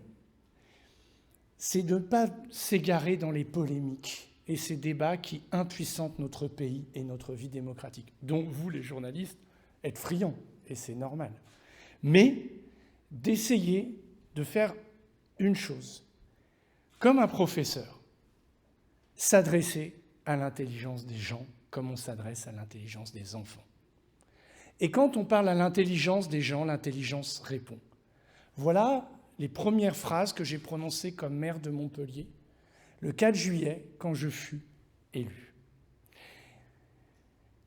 c'est de ne pas s'égarer dans les polémiques et ces débats qui impuissantent notre pays et notre vie démocratique, dont vous, les journalistes, êtes friands, et c'est normal. Mais d'essayer de faire une chose, comme un professeur, s'adresser à l'intelligence des gens comme on s'adresse à l'intelligence des enfants. Et quand on parle à l'intelligence des gens, l'intelligence répond. Voilà les premières phrases que j'ai prononcées comme maire de Montpellier le 4 juillet, quand je fus élu.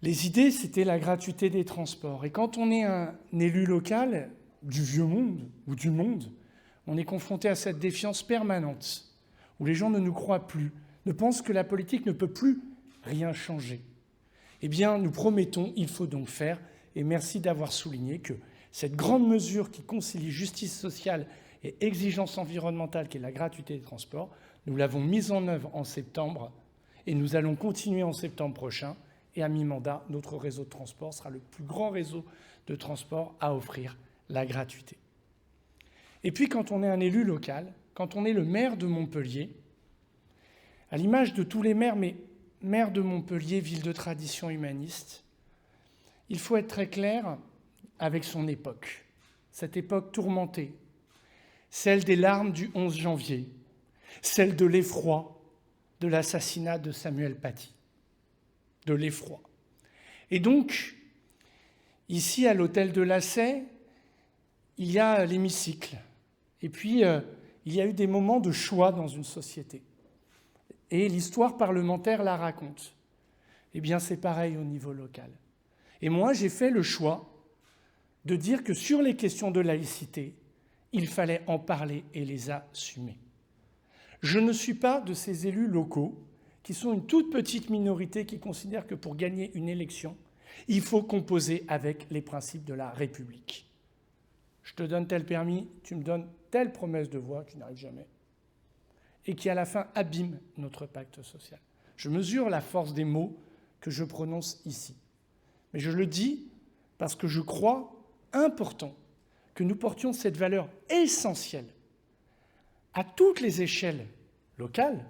Les idées, c'était la gratuité des transports. Et quand on est un élu local du vieux monde ou du monde, on est confronté à cette défiance permanente, où les gens ne nous croient plus, ne pensent que la politique ne peut plus rien changer. Eh bien, nous promettons, il faut donc faire, et merci d'avoir souligné que cette grande mesure qui concilie justice sociale et exigence environnementale, qui est la gratuité des transports, nous l'avons mise en œuvre en septembre, et nous allons continuer en septembre prochain, et à mi-mandat, notre réseau de transport sera le plus grand réseau de transport à offrir la gratuité. Et puis, quand on est un élu local, quand on est le maire de Montpellier, à l'image de tous les maires, mais maire de Montpellier, ville de tradition humaniste, il faut être très clair avec son époque, cette époque tourmentée, celle des larmes du 11 janvier, celle de l'effroi de l'assassinat de Samuel Paty, de l'effroi. Et donc, ici, à l'hôtel de Lassay, il y a l'hémicycle. Et puis, il y a eu des moments de choix dans une société. Et l'histoire parlementaire la raconte. Eh bien, c'est pareil au niveau local. Et moi, j'ai fait le choix de dire que sur les questions de laïcité, il fallait en parler et les assumer. Je ne suis pas de ces élus locaux qui sont une toute petite minorité qui considèrent que pour gagner une élection, il faut composer avec les principes de la République. Je te donne tel permis, tu me donnes telle promesse de voix qui n'arrive jamais, et qui à la fin abîme notre pacte social. Je mesure la force des mots que je prononce ici. Mais je le dis parce que je crois important que nous portions cette valeur essentielle à toutes les échelles locales,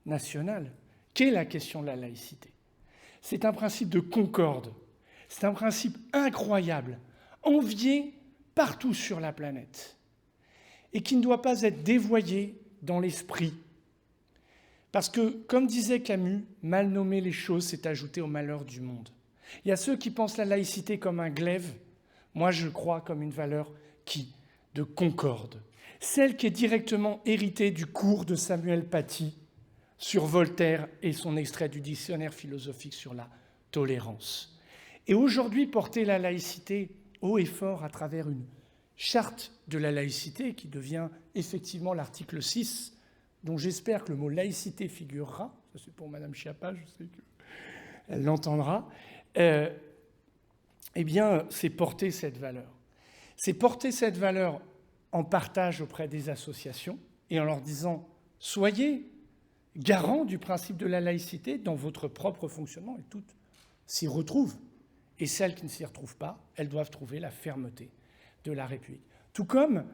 nationales, qu'est la question de la laïcité. C'est un principe de concorde, c'est un principe incroyable, envié partout sur la planète, et qui ne doit pas être dévoyé dans l'esprit. Parce que, comme disait Camus, mal nommer les choses, c'est ajouter au malheur du monde. Il y a ceux qui pensent la laïcité comme un glaive, moi je crois comme une valeur de concorde. Celle qui est directement héritée du cours de Samuel Paty sur Voltaire et son extrait du dictionnaire philosophique sur la tolérance. Et aujourd'hui, porter la laïcité haut et fort à travers une charte de la laïcité qui devient effectivement l'article 6, dont j'espère que le mot laïcité figurera, ça c'est pour Madame Schiappa, je sais qu'elle l'entendra, eh bien, c'est porter cette valeur. C'est porter cette valeur en partage auprès des associations et en leur disant « Soyez garants du principe de la laïcité dans votre propre fonctionnement » et toutes s'y retrouvent. Et celles qui ne s'y retrouvent pas, elles doivent trouver la fermeté de la République. Tout comme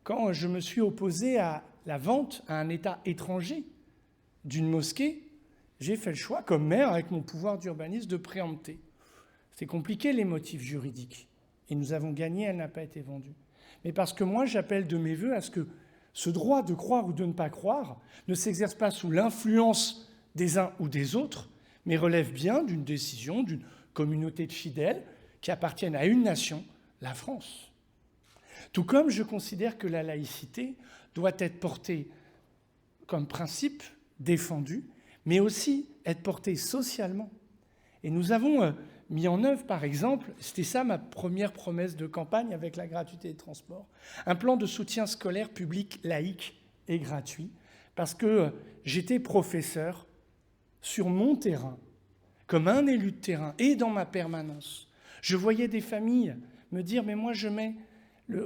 quand je me suis opposé à la vente à un État étranger d'une mosquée, j'ai fait le choix, comme maire, avec mon pouvoir d'urbanisme, de préempter. C'est compliqué, les motifs juridiques. Et nous avons gagné, elle n'a pas été vendue. Mais parce que moi, j'appelle de mes voeux à ce que ce droit de croire ou de ne pas croire ne s'exerce pas sous l'influence des uns ou des autres, mais relève bien d'une décision, d'une communauté de fidèles qui appartiennent à une nation, la France. Tout comme je considère que la laïcité doit être portée comme principe défendu, mais aussi être portée socialement. Et nous avons mis en œuvre, par exemple, c'était ça ma première promesse de campagne avec la gratuité des transports, un plan de soutien scolaire public, laïque et gratuit, parce que j'étais professeur sur mon terrain, comme un élu de terrain, et dans ma permanence. Je voyais des familles me dire « mais moi je mets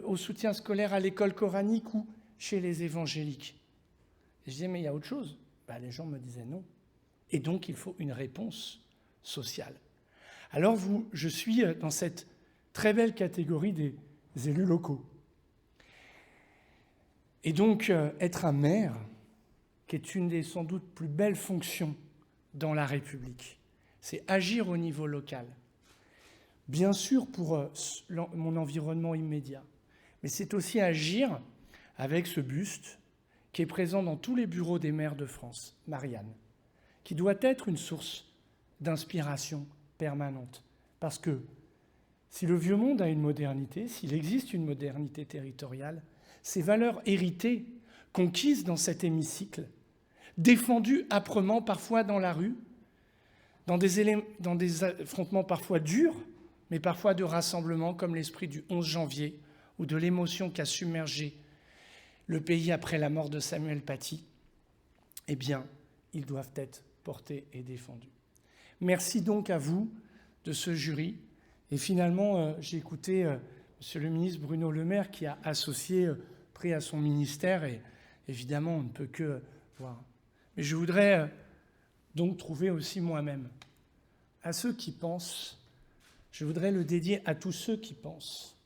au soutien scolaire à l'école coranique ou chez les évangéliques ». Je disais « mais il y a autre chose ». Les gens me disaient non. Et donc il faut une réponse sociale. Alors je suis dans cette très belle catégorie des élus locaux. Et donc être un maire, qui est une des sans doute plus belles fonctions dans la République, c'est agir au niveau local. Bien sûr pour mon environnement immédiat, mais c'est aussi agir avec ce buste qui est présent dans tous les bureaux des maires de France, Marianne, qui doit être une source d'inspiration permanente. Parce que si le vieux monde a une modernité, s'il existe une modernité territoriale, ces valeurs héritées, conquises dans cet hémicycle, défendues âprement parfois dans la rue, dans des affrontements parfois durs, mais parfois de rassemblement comme l'esprit du 11 janvier ou de l'émotion qu'a submergé le pays après la mort de Samuel Paty, eh bien, ils doivent être portés et défendus. Merci donc à vous de ce jury. Et finalement, j'ai écouté Monsieur le ministre Bruno Le Maire qui a associé pris à son ministère, et évidemment, on ne peut que voir. Mais je voudrais donc trouver aussi moi-même, à ceux qui pensent, je voudrais le dédier à tous ceux qui pensent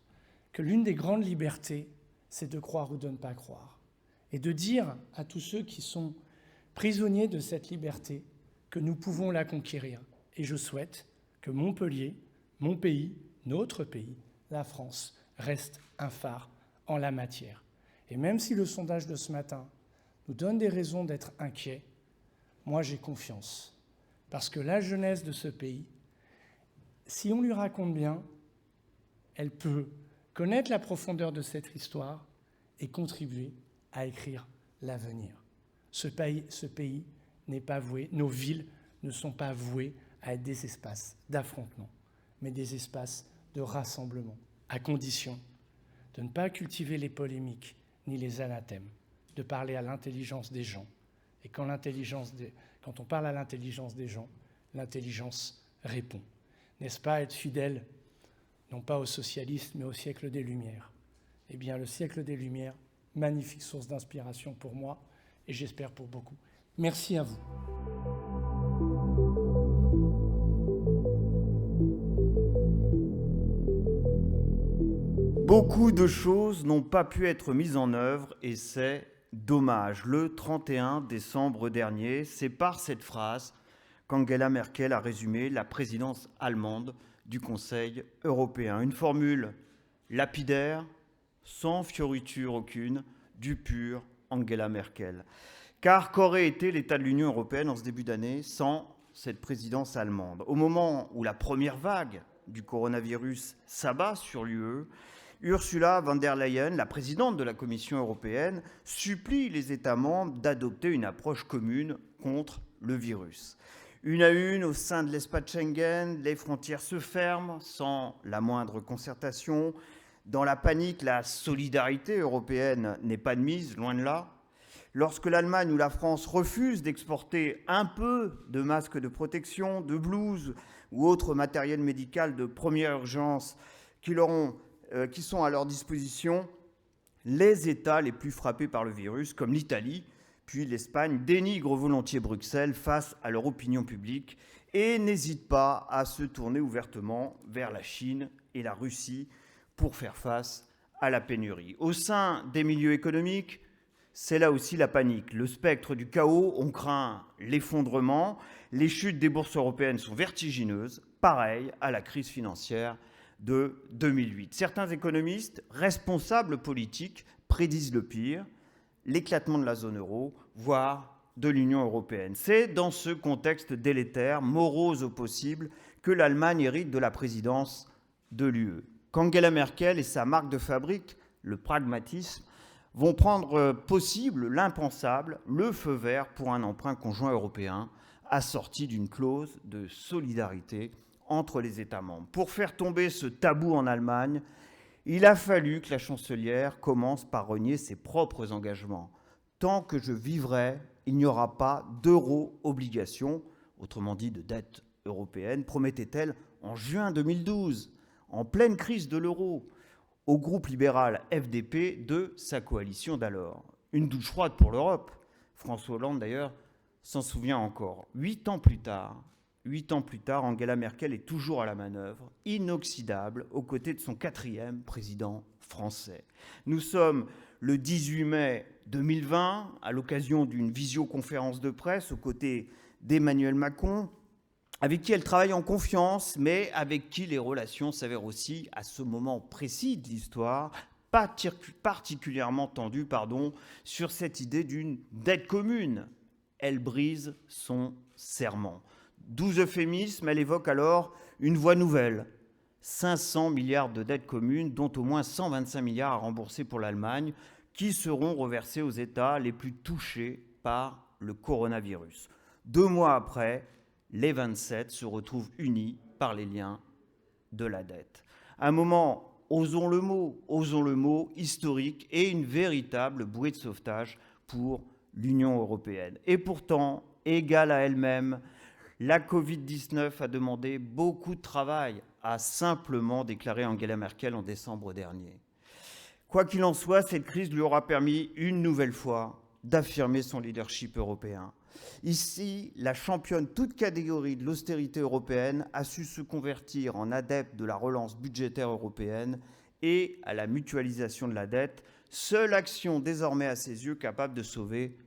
que l'une des grandes libertés, c'est de croire ou de ne pas croire. Et de dire à tous ceux qui sont prisonniers de cette liberté que nous pouvons la conquérir. Et je souhaite que Montpellier, mon pays, notre pays, la France, reste un phare en la matière. Et même si le sondage de ce matin nous donne des raisons d'être inquiets, moi j'ai confiance. Parce que la jeunesse de ce pays, si on lui raconte bien, elle peut connaître la profondeur de cette histoire et contribuer à écrire l'avenir. Ce pays n'est pas voué, nos villes ne sont pas vouées à être des espaces d'affrontement, mais des espaces de rassemblement, à condition de ne pas cultiver les polémiques ni les anathèmes, de parler à l'intelligence des gens. Et quand on parle à l'intelligence des gens, l'intelligence répond. N'est-ce pas être fidèle, non pas au socialisme, mais au siècle des Lumières? Eh bien, le siècle des Lumières, magnifique source d'inspiration pour moi, et j'espère pour beaucoup. Merci à vous.
Beaucoup de choses n'ont pas pu être mises en œuvre et c'est dommage. Le 31 décembre dernier, c'est par cette phrase qu'Angela Merkel a résumé la présidence allemande du Conseil européen. Une formule lapidaire, sans fioriture aucune, du pur Angela Merkel. Car qu'aurait été l'état de l'Union européenne en ce début d'année sans cette présidence allemande? Au moment où la première vague du coronavirus s'abat sur l'UE, Ursula von der Leyen, la présidente de la Commission européenne, supplie les États membres d'adopter une approche commune contre le virus. Une à une, au sein de l'espace Schengen, les frontières se ferment sans la moindre concertation. Dans la panique, la solidarité européenne n'est pas de mise, loin de là. Lorsque l'Allemagne ou la France refusent d'exporter un peu de masques de protection, de blouses ou autre matériel médical de première urgence qui sont à leur disposition, les États les plus frappés par le virus, comme l'Italie, puis l'Espagne, dénigrent volontiers Bruxelles face à leur opinion publique et n'hésitent pas à se tourner ouvertement vers la Chine et la Russie pour faire face à la pénurie. Au sein des milieux économiques, c'est là aussi la panique. Le spectre du chaos, on craint l'effondrement. Les chutes des bourses européennes sont vertigineuses, pareil à la crise financière de 2008. Certains économistes, responsables politiques, prédisent le pire, l'éclatement de la zone euro, voire de l'Union européenne. C'est dans ce contexte délétère, morose au possible, que l'Allemagne hérite de la présidence de l'UE. Qu'Angela Merkel et sa marque de fabrique, le pragmatisme, vont rendre possible l'impensable, le feu vert pour un emprunt conjoint européen assortie d'une clause de solidarité entre les États membres. Pour faire tomber ce tabou en Allemagne, il a fallu que la chancelière commence par renier ses propres engagements. Tant que je vivrai, il n'y aura pas d'euro-obligation, autrement dit de dette européenne, promettait-elle en juin 2012, en pleine crise de l'euro, au groupe libéral FDP de sa coalition d'alors. Une douche froide pour l'Europe. François Hollande, d'ailleurs, s'en souvient encore. 8 ans plus tard, Angela Merkel est toujours à la manœuvre, inoxydable, aux côtés de son 4e président français. Nous sommes le 18 mai 2020, à l'occasion d'une visioconférence de presse aux côtés d'Emmanuel Macron, avec qui elle travaille en confiance, mais avec qui les relations s'avèrent aussi, à ce moment précis de l'histoire, particulièrement tendues, sur cette idée d'une dette commune. Elle brise son serment. 12 euphémismes, elle évoque alors une voie nouvelle. 500 milliards de dettes communes, dont au moins 125 milliards à rembourser pour l'Allemagne, qui seront reversés aux États les plus touchés par le coronavirus. 2 mois après, les 27 se retrouvent unis par les liens de la dette. Un moment, osons le mot, historique et une véritable bouée de sauvetage pour l'Union européenne. Et pourtant, égale à elle-même, la Covid-19 a demandé beaucoup de travail, a simplement déclaré Angela Merkel en décembre dernier. Quoi qu'il en soit, cette crise lui aura permis une nouvelle fois d'affirmer son leadership européen. Ici, la championne toute catégorie de l'austérité européenne a su se convertir en adepte de la relance budgétaire européenne et à la mutualisation de la dette, seule action désormais à ses yeux capable de sauver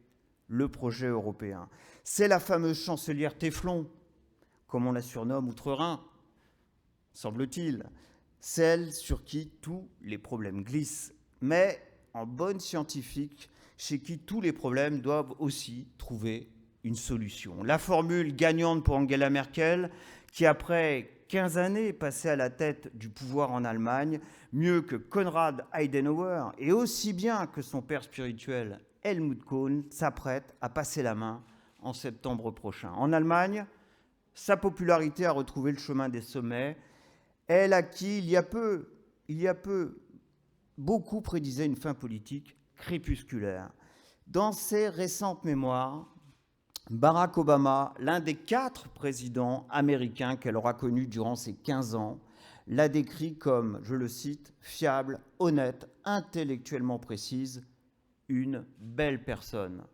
le projet européen. C'est la fameuse chancelière Téflon, comme on la surnomme outre-Rhin, semble-t-il, celle sur qui tous les problèmes glissent, mais en bonne scientifique, chez qui tous les problèmes doivent aussi trouver une solution. La formule gagnante pour Angela Merkel, qui après 15 années passées à la tête du pouvoir en Allemagne, mieux que Konrad Adenauer et aussi bien que son père spirituel Helmut Kohl, s'apprête à passer la main en septembre prochain. En Allemagne, sa popularité a retrouvé le chemin des sommets. Elle à qui, il y a peu, beaucoup prédisaient une fin politique crépusculaire. Dans ses récentes mémoires, Barack Obama, l'un des 4 présidents américains qu'elle aura connus durant ces 15 ans, l'a décrit comme, je le cite, fiable, honnête, intellectuellement précise, une belle personne.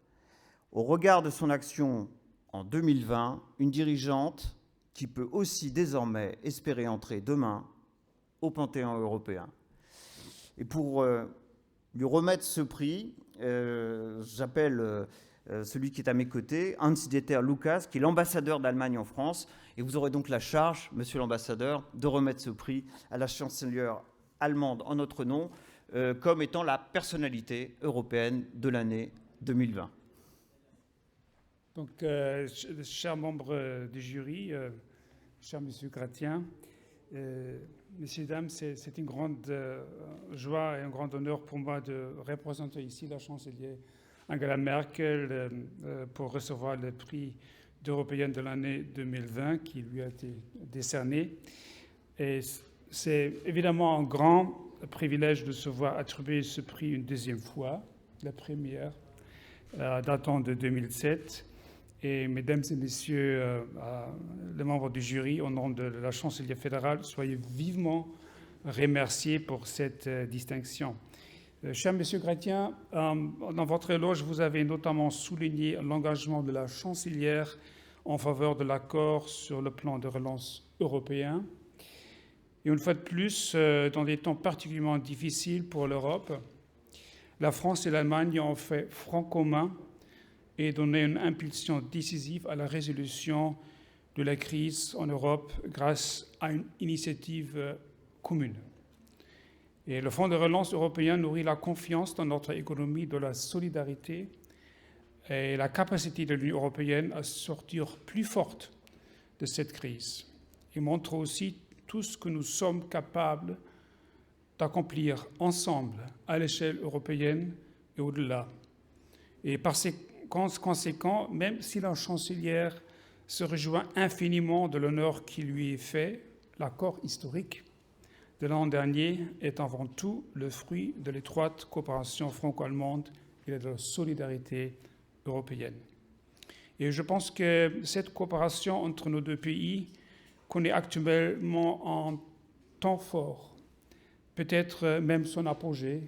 Au regard de son action en 2020, une dirigeante qui peut aussi désormais espérer entrer demain au Panthéon européen. Et pour lui remettre ce prix, j'appelle celui qui est à mes côtés, Hans-Dieter Lucas, qui est l'ambassadeur d'Allemagne en France. Et vous aurez donc la charge, monsieur l'ambassadeur, de remettre ce prix à la chancelière allemande en notre nom, comme étant la personnalité européenne de l'année 2020.
Donc, chers membres du jury, cher monsieur Gratien, messieurs, dames, c'est une grande joie et un grand honneur pour moi de représenter ici la chancelière Angela Merkel pour recevoir le prix d'Européenne de l'année 2020 qui lui a été décerné. Et c'est évidemment un grand privilège de se voir attribuer ce prix une deuxième fois, la première datant de 2007. Et mesdames et messieurs les membres du jury, au nom de la chancelière fédérale, soyez vivement remerciés pour cette distinction. Cher monsieur Gratien, dans votre éloge, vous avez notamment souligné l'engagement de la chancelière en faveur de l'accord sur le plan de relance européen. Et une fois de plus, dans des temps particulièrement difficiles pour l'Europe, la France et l'Allemagne ont fait front commun et donné une impulsion décisive à la résolution de la crise en Europe grâce à une initiative commune. Et le Fonds de relance européen nourrit la confiance dans notre économie de la solidarité et la capacité de l'Union européenne à sortir plus forte de cette crise. Il montre aussi tout ce que nous sommes capables d'accomplir ensemble à l'échelle européenne et au-delà. Et par conséquent, même si la chancelière se réjouit infiniment de l'honneur qui lui est fait. L'accord historique de l'an dernier est avant tout le fruit de l'étroite coopération franco-allemande et de la solidarité européenne. Et je pense que cette coopération entre nos deux pays connaît actuellement un temps fort, peut-être même son apogée.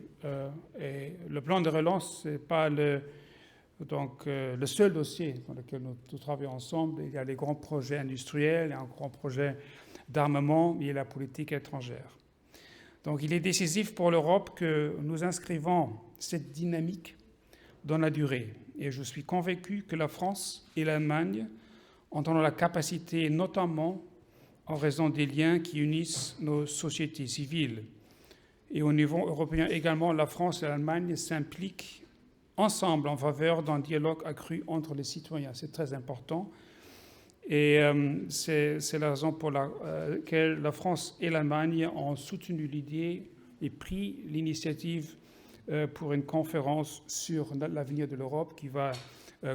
Et le plan de relance, ce n'est pas le seul dossier dans lequel nous travaillons ensemble. Il y a les grands projets industriels, il y a un grand projet d'armement, il y a la politique étrangère. Donc il est décisif pour l'Europe que nous inscrivons cette dynamique dans la durée. Et je suis convaincu que la France et l'Allemagne ont la capacité, notamment en raison des liens qui unissent nos sociétés civiles. Et au niveau européen également, la France et l'Allemagne s'impliquent ensemble en faveur d'un dialogue accru entre les citoyens. C'est très important. Et c'est la raison pour laquelle la France et l'Allemagne ont soutenu l'idée et pris l'initiative pour une conférence sur l'avenir de l'Europe qui va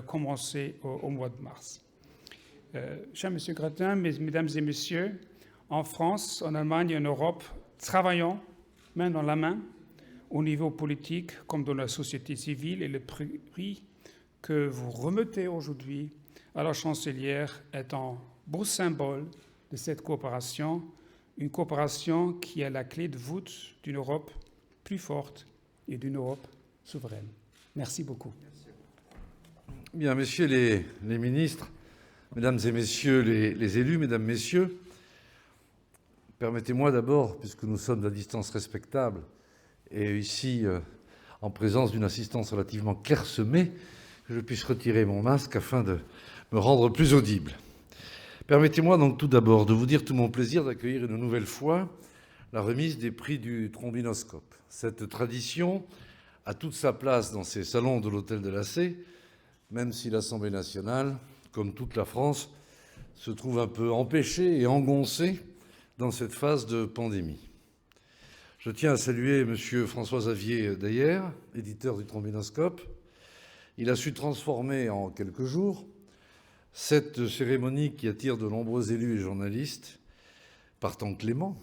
commencer au mois de mars. Cher M. Grattan, Mesdames et Messieurs, en France, en Allemagne et en Europe, travaillons main dans la main au niveau politique comme dans la société civile, et le prix que vous remettez aujourd'hui à la chancelière est un beau symbole de cette coopération, une coopération qui est la clé de voûte d'une Europe plus forte et d'une Europe souveraine. Merci beaucoup.
Bien, messieurs les ministres, mesdames et messieurs les élus, mesdames, messieurs, permettez-moi d'abord, puisque nous sommes à distance respectable et ici en présence d'une assistance relativement clairsemée, que je puisse retirer mon masque afin de me rendre plus audible. Permettez-moi donc tout d'abord de vous dire tout mon plaisir d'accueillir une nouvelle fois la remise des prix du Trombinoscope. Cette tradition a toute sa place dans ces salons de l'Hôtel de la Cé, même si l'Assemblée nationale, comme toute la France, se trouve un peu empêchée et engoncée dans cette phase de pandémie. Je tiens à saluer M. François-Xavier Dayer, éditeur du Trombinoscope. Il a su transformer en quelques jours cette cérémonie qui attire de nombreux élus et journalistes, par temps clément,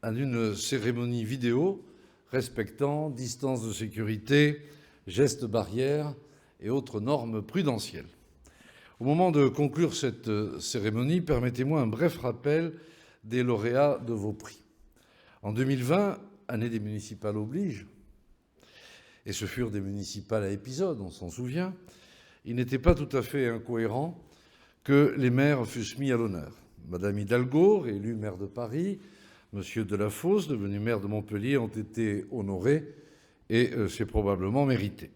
en une cérémonie vidéo respectant distance de sécurité, gestes barrières et autres normes prudentielles. Au moment de conclure cette cérémonie, permettez-moi un bref rappel des lauréats de vos prix. En 2020, année des municipales oblige, et ce furent des municipales à épisodes, on s'en souvient, il n'était pas tout à fait incohérent que les maires fussent mis à l'honneur. Madame Hidalgo, élue maire de Paris, Monsieur Delafosse, devenu maire de Montpellier, ont été honorés, et c'est probablement mérité.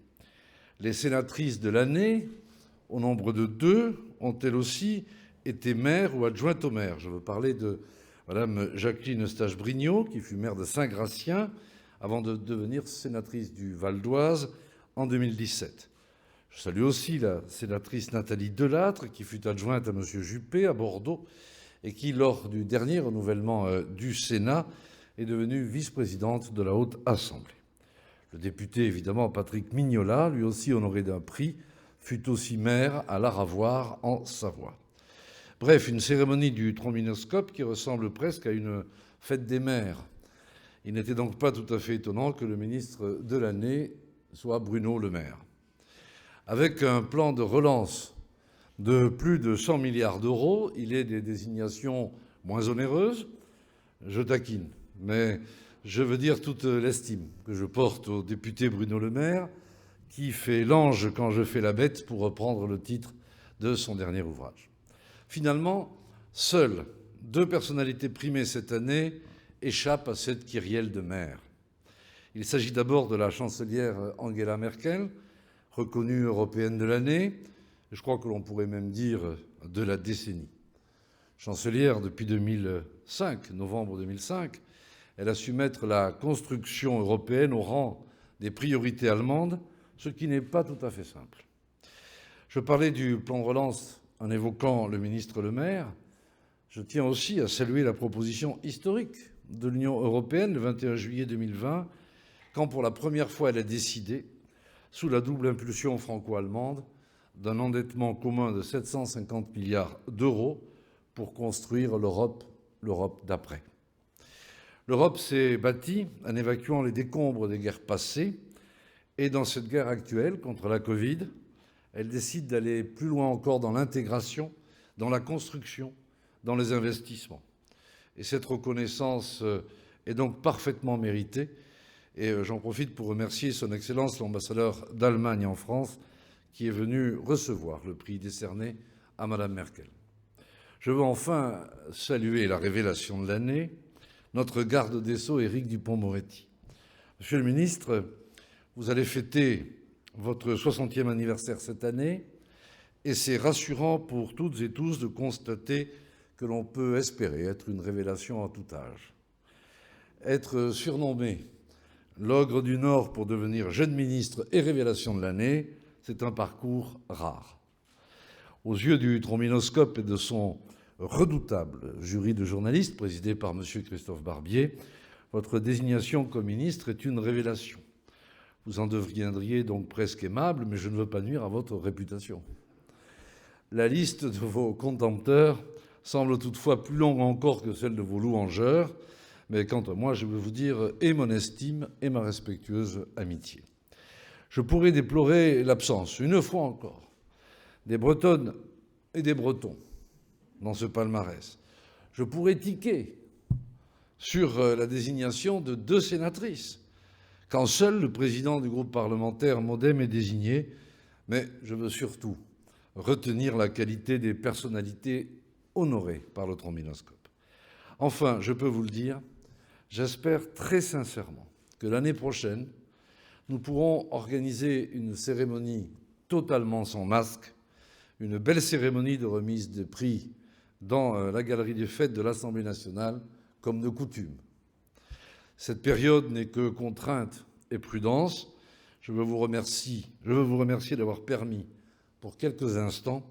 Les sénatrices de l'année, au nombre de 2, ont elles aussi été maires ou adjointes au maire. Je veux parler de Madame Jacqueline Eustache-Brignot, qui fut maire de Saint-Gratien avant de devenir sénatrice du Val d'Oise en 2017. Je salue aussi la sénatrice Nathalie Delattre, qui fut adjointe à M. Juppé à Bordeaux et qui, lors du dernier renouvellement du Sénat, est devenue vice-présidente de la Haute Assemblée. Le député, évidemment, Patrick Mignola, lui aussi honoré d'un prix, fut aussi maire à l'Aravoire, en Savoie. Bref, une cérémonie du Trombinoscope qui ressemble presque à une fête des maires. Il n'était donc pas tout à fait étonnant que le ministre de l'année soit Bruno Le Maire. Avec un plan de relance de plus de 100 milliards d'euros, il est des désignations moins onéreuses. Je taquine, mais je veux dire toute l'estime que je porte au député Bruno Le Maire, qui fait l'ange quand je fais la bête, pour reprendre le titre de son dernier ouvrage. Finalement, seules 2 personnalités primées cette année échappent à cette kyrielle de maire. Il s'agit d'abord de la chancelière Angela Merkel, reconnue européenne de l'année, je crois que l'on pourrait même dire de la décennie. Chancelière depuis 2005, novembre 2005, elle a su mettre la construction européenne au rang des priorités allemandes, ce qui n'est pas tout à fait simple. Je parlais du plan de relance en évoquant le ministre Le Maire. Je tiens aussi à saluer la proposition historique de l'Union européenne le 21 juillet 2020, quand pour la première fois elle a décidé, sous la double impulsion franco-allemande, d'un endettement commun de 750 milliards d'euros pour construire l'Europe d'après. L'Europe s'est bâtie en évacuant les décombres des guerres passées, et dans cette guerre actuelle contre la Covid, elle décide d'aller plus loin encore dans l'intégration, dans la construction, dans les investissements. Et cette reconnaissance est donc parfaitement méritée. Et j'en profite pour remercier Son Excellence l'ambassadeur d'Allemagne en France, qui est venu recevoir le prix décerné à Madame Merkel. Je veux enfin saluer la révélation de l'année, notre garde des Sceaux, Éric Dupond-Moretti. Monsieur le ministre, vous allez fêter votre 60e anniversaire cette année, et c'est rassurant pour toutes et tous de constater que l'on peut espérer être une révélation à tout âge. Être surnommé l'ogre du Nord pour devenir jeune ministre et révélation de l'année, c'est un parcours rare. Aux yeux du Trombinoscope et de son redoutable jury de journalistes présidé par M. Christophe Barbier, votre désignation comme ministre est une révélation. Vous en deviendriez donc presque aimable, mais je ne veux pas nuire à votre réputation. La liste de vos contempteurs semble toutefois plus longue encore que celle de vos louangeurs, mais quant à moi, je veux vous dire et mon estime et ma respectueuse amitié. Je pourrais déplorer l'absence, une fois encore, des Bretonnes et des Bretons dans ce palmarès. Je pourrais tiquer sur la désignation de 2 sénatrices, quand seul le président du groupe parlementaire MoDem est désigné, mais je veux surtout retenir la qualité des personnalités honorées par le Trombinoscope. Enfin, je peux vous le dire, j'espère très sincèrement que l'année prochaine, nous pourrons organiser une cérémonie totalement sans masque, une belle cérémonie de remise des prix dans la galerie des fêtes de l'Assemblée nationale, comme de coutume. Cette période n'est que contrainte et prudence. Je veux vous remercier d'avoir permis, pour quelques instants,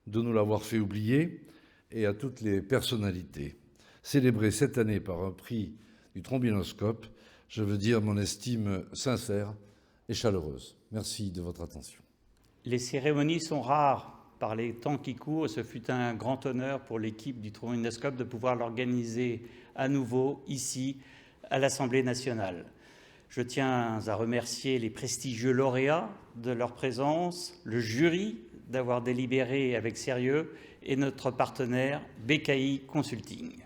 de nous l'avoir fait oublier, et à toutes les personnalités célébrées cette année par un prix du Trombinoscope, je veux dire mon estime sincère et chaleureuse. Merci de votre attention.
Les cérémonies sont rares par les temps qui courent. Ce fut un grand honneur pour l'équipe du Trombinoscope de pouvoir l'organiser à nouveau ici, à l'Assemblée nationale. Je tiens à remercier les prestigieux lauréats de leur présence, le jury d'avoir délibéré avec sérieux et notre partenaire BKI Consulting.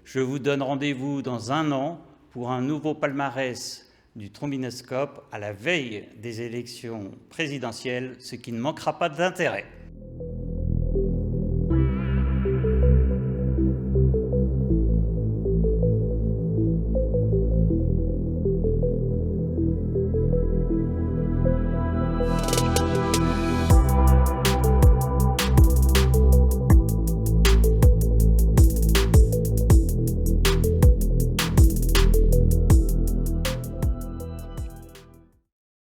Je vous donne rendez-vous dans 1 an pour un nouveau palmarès du Trombinoscope à la veille des élections présidentielles, ce qui ne manquera pas d'intérêt.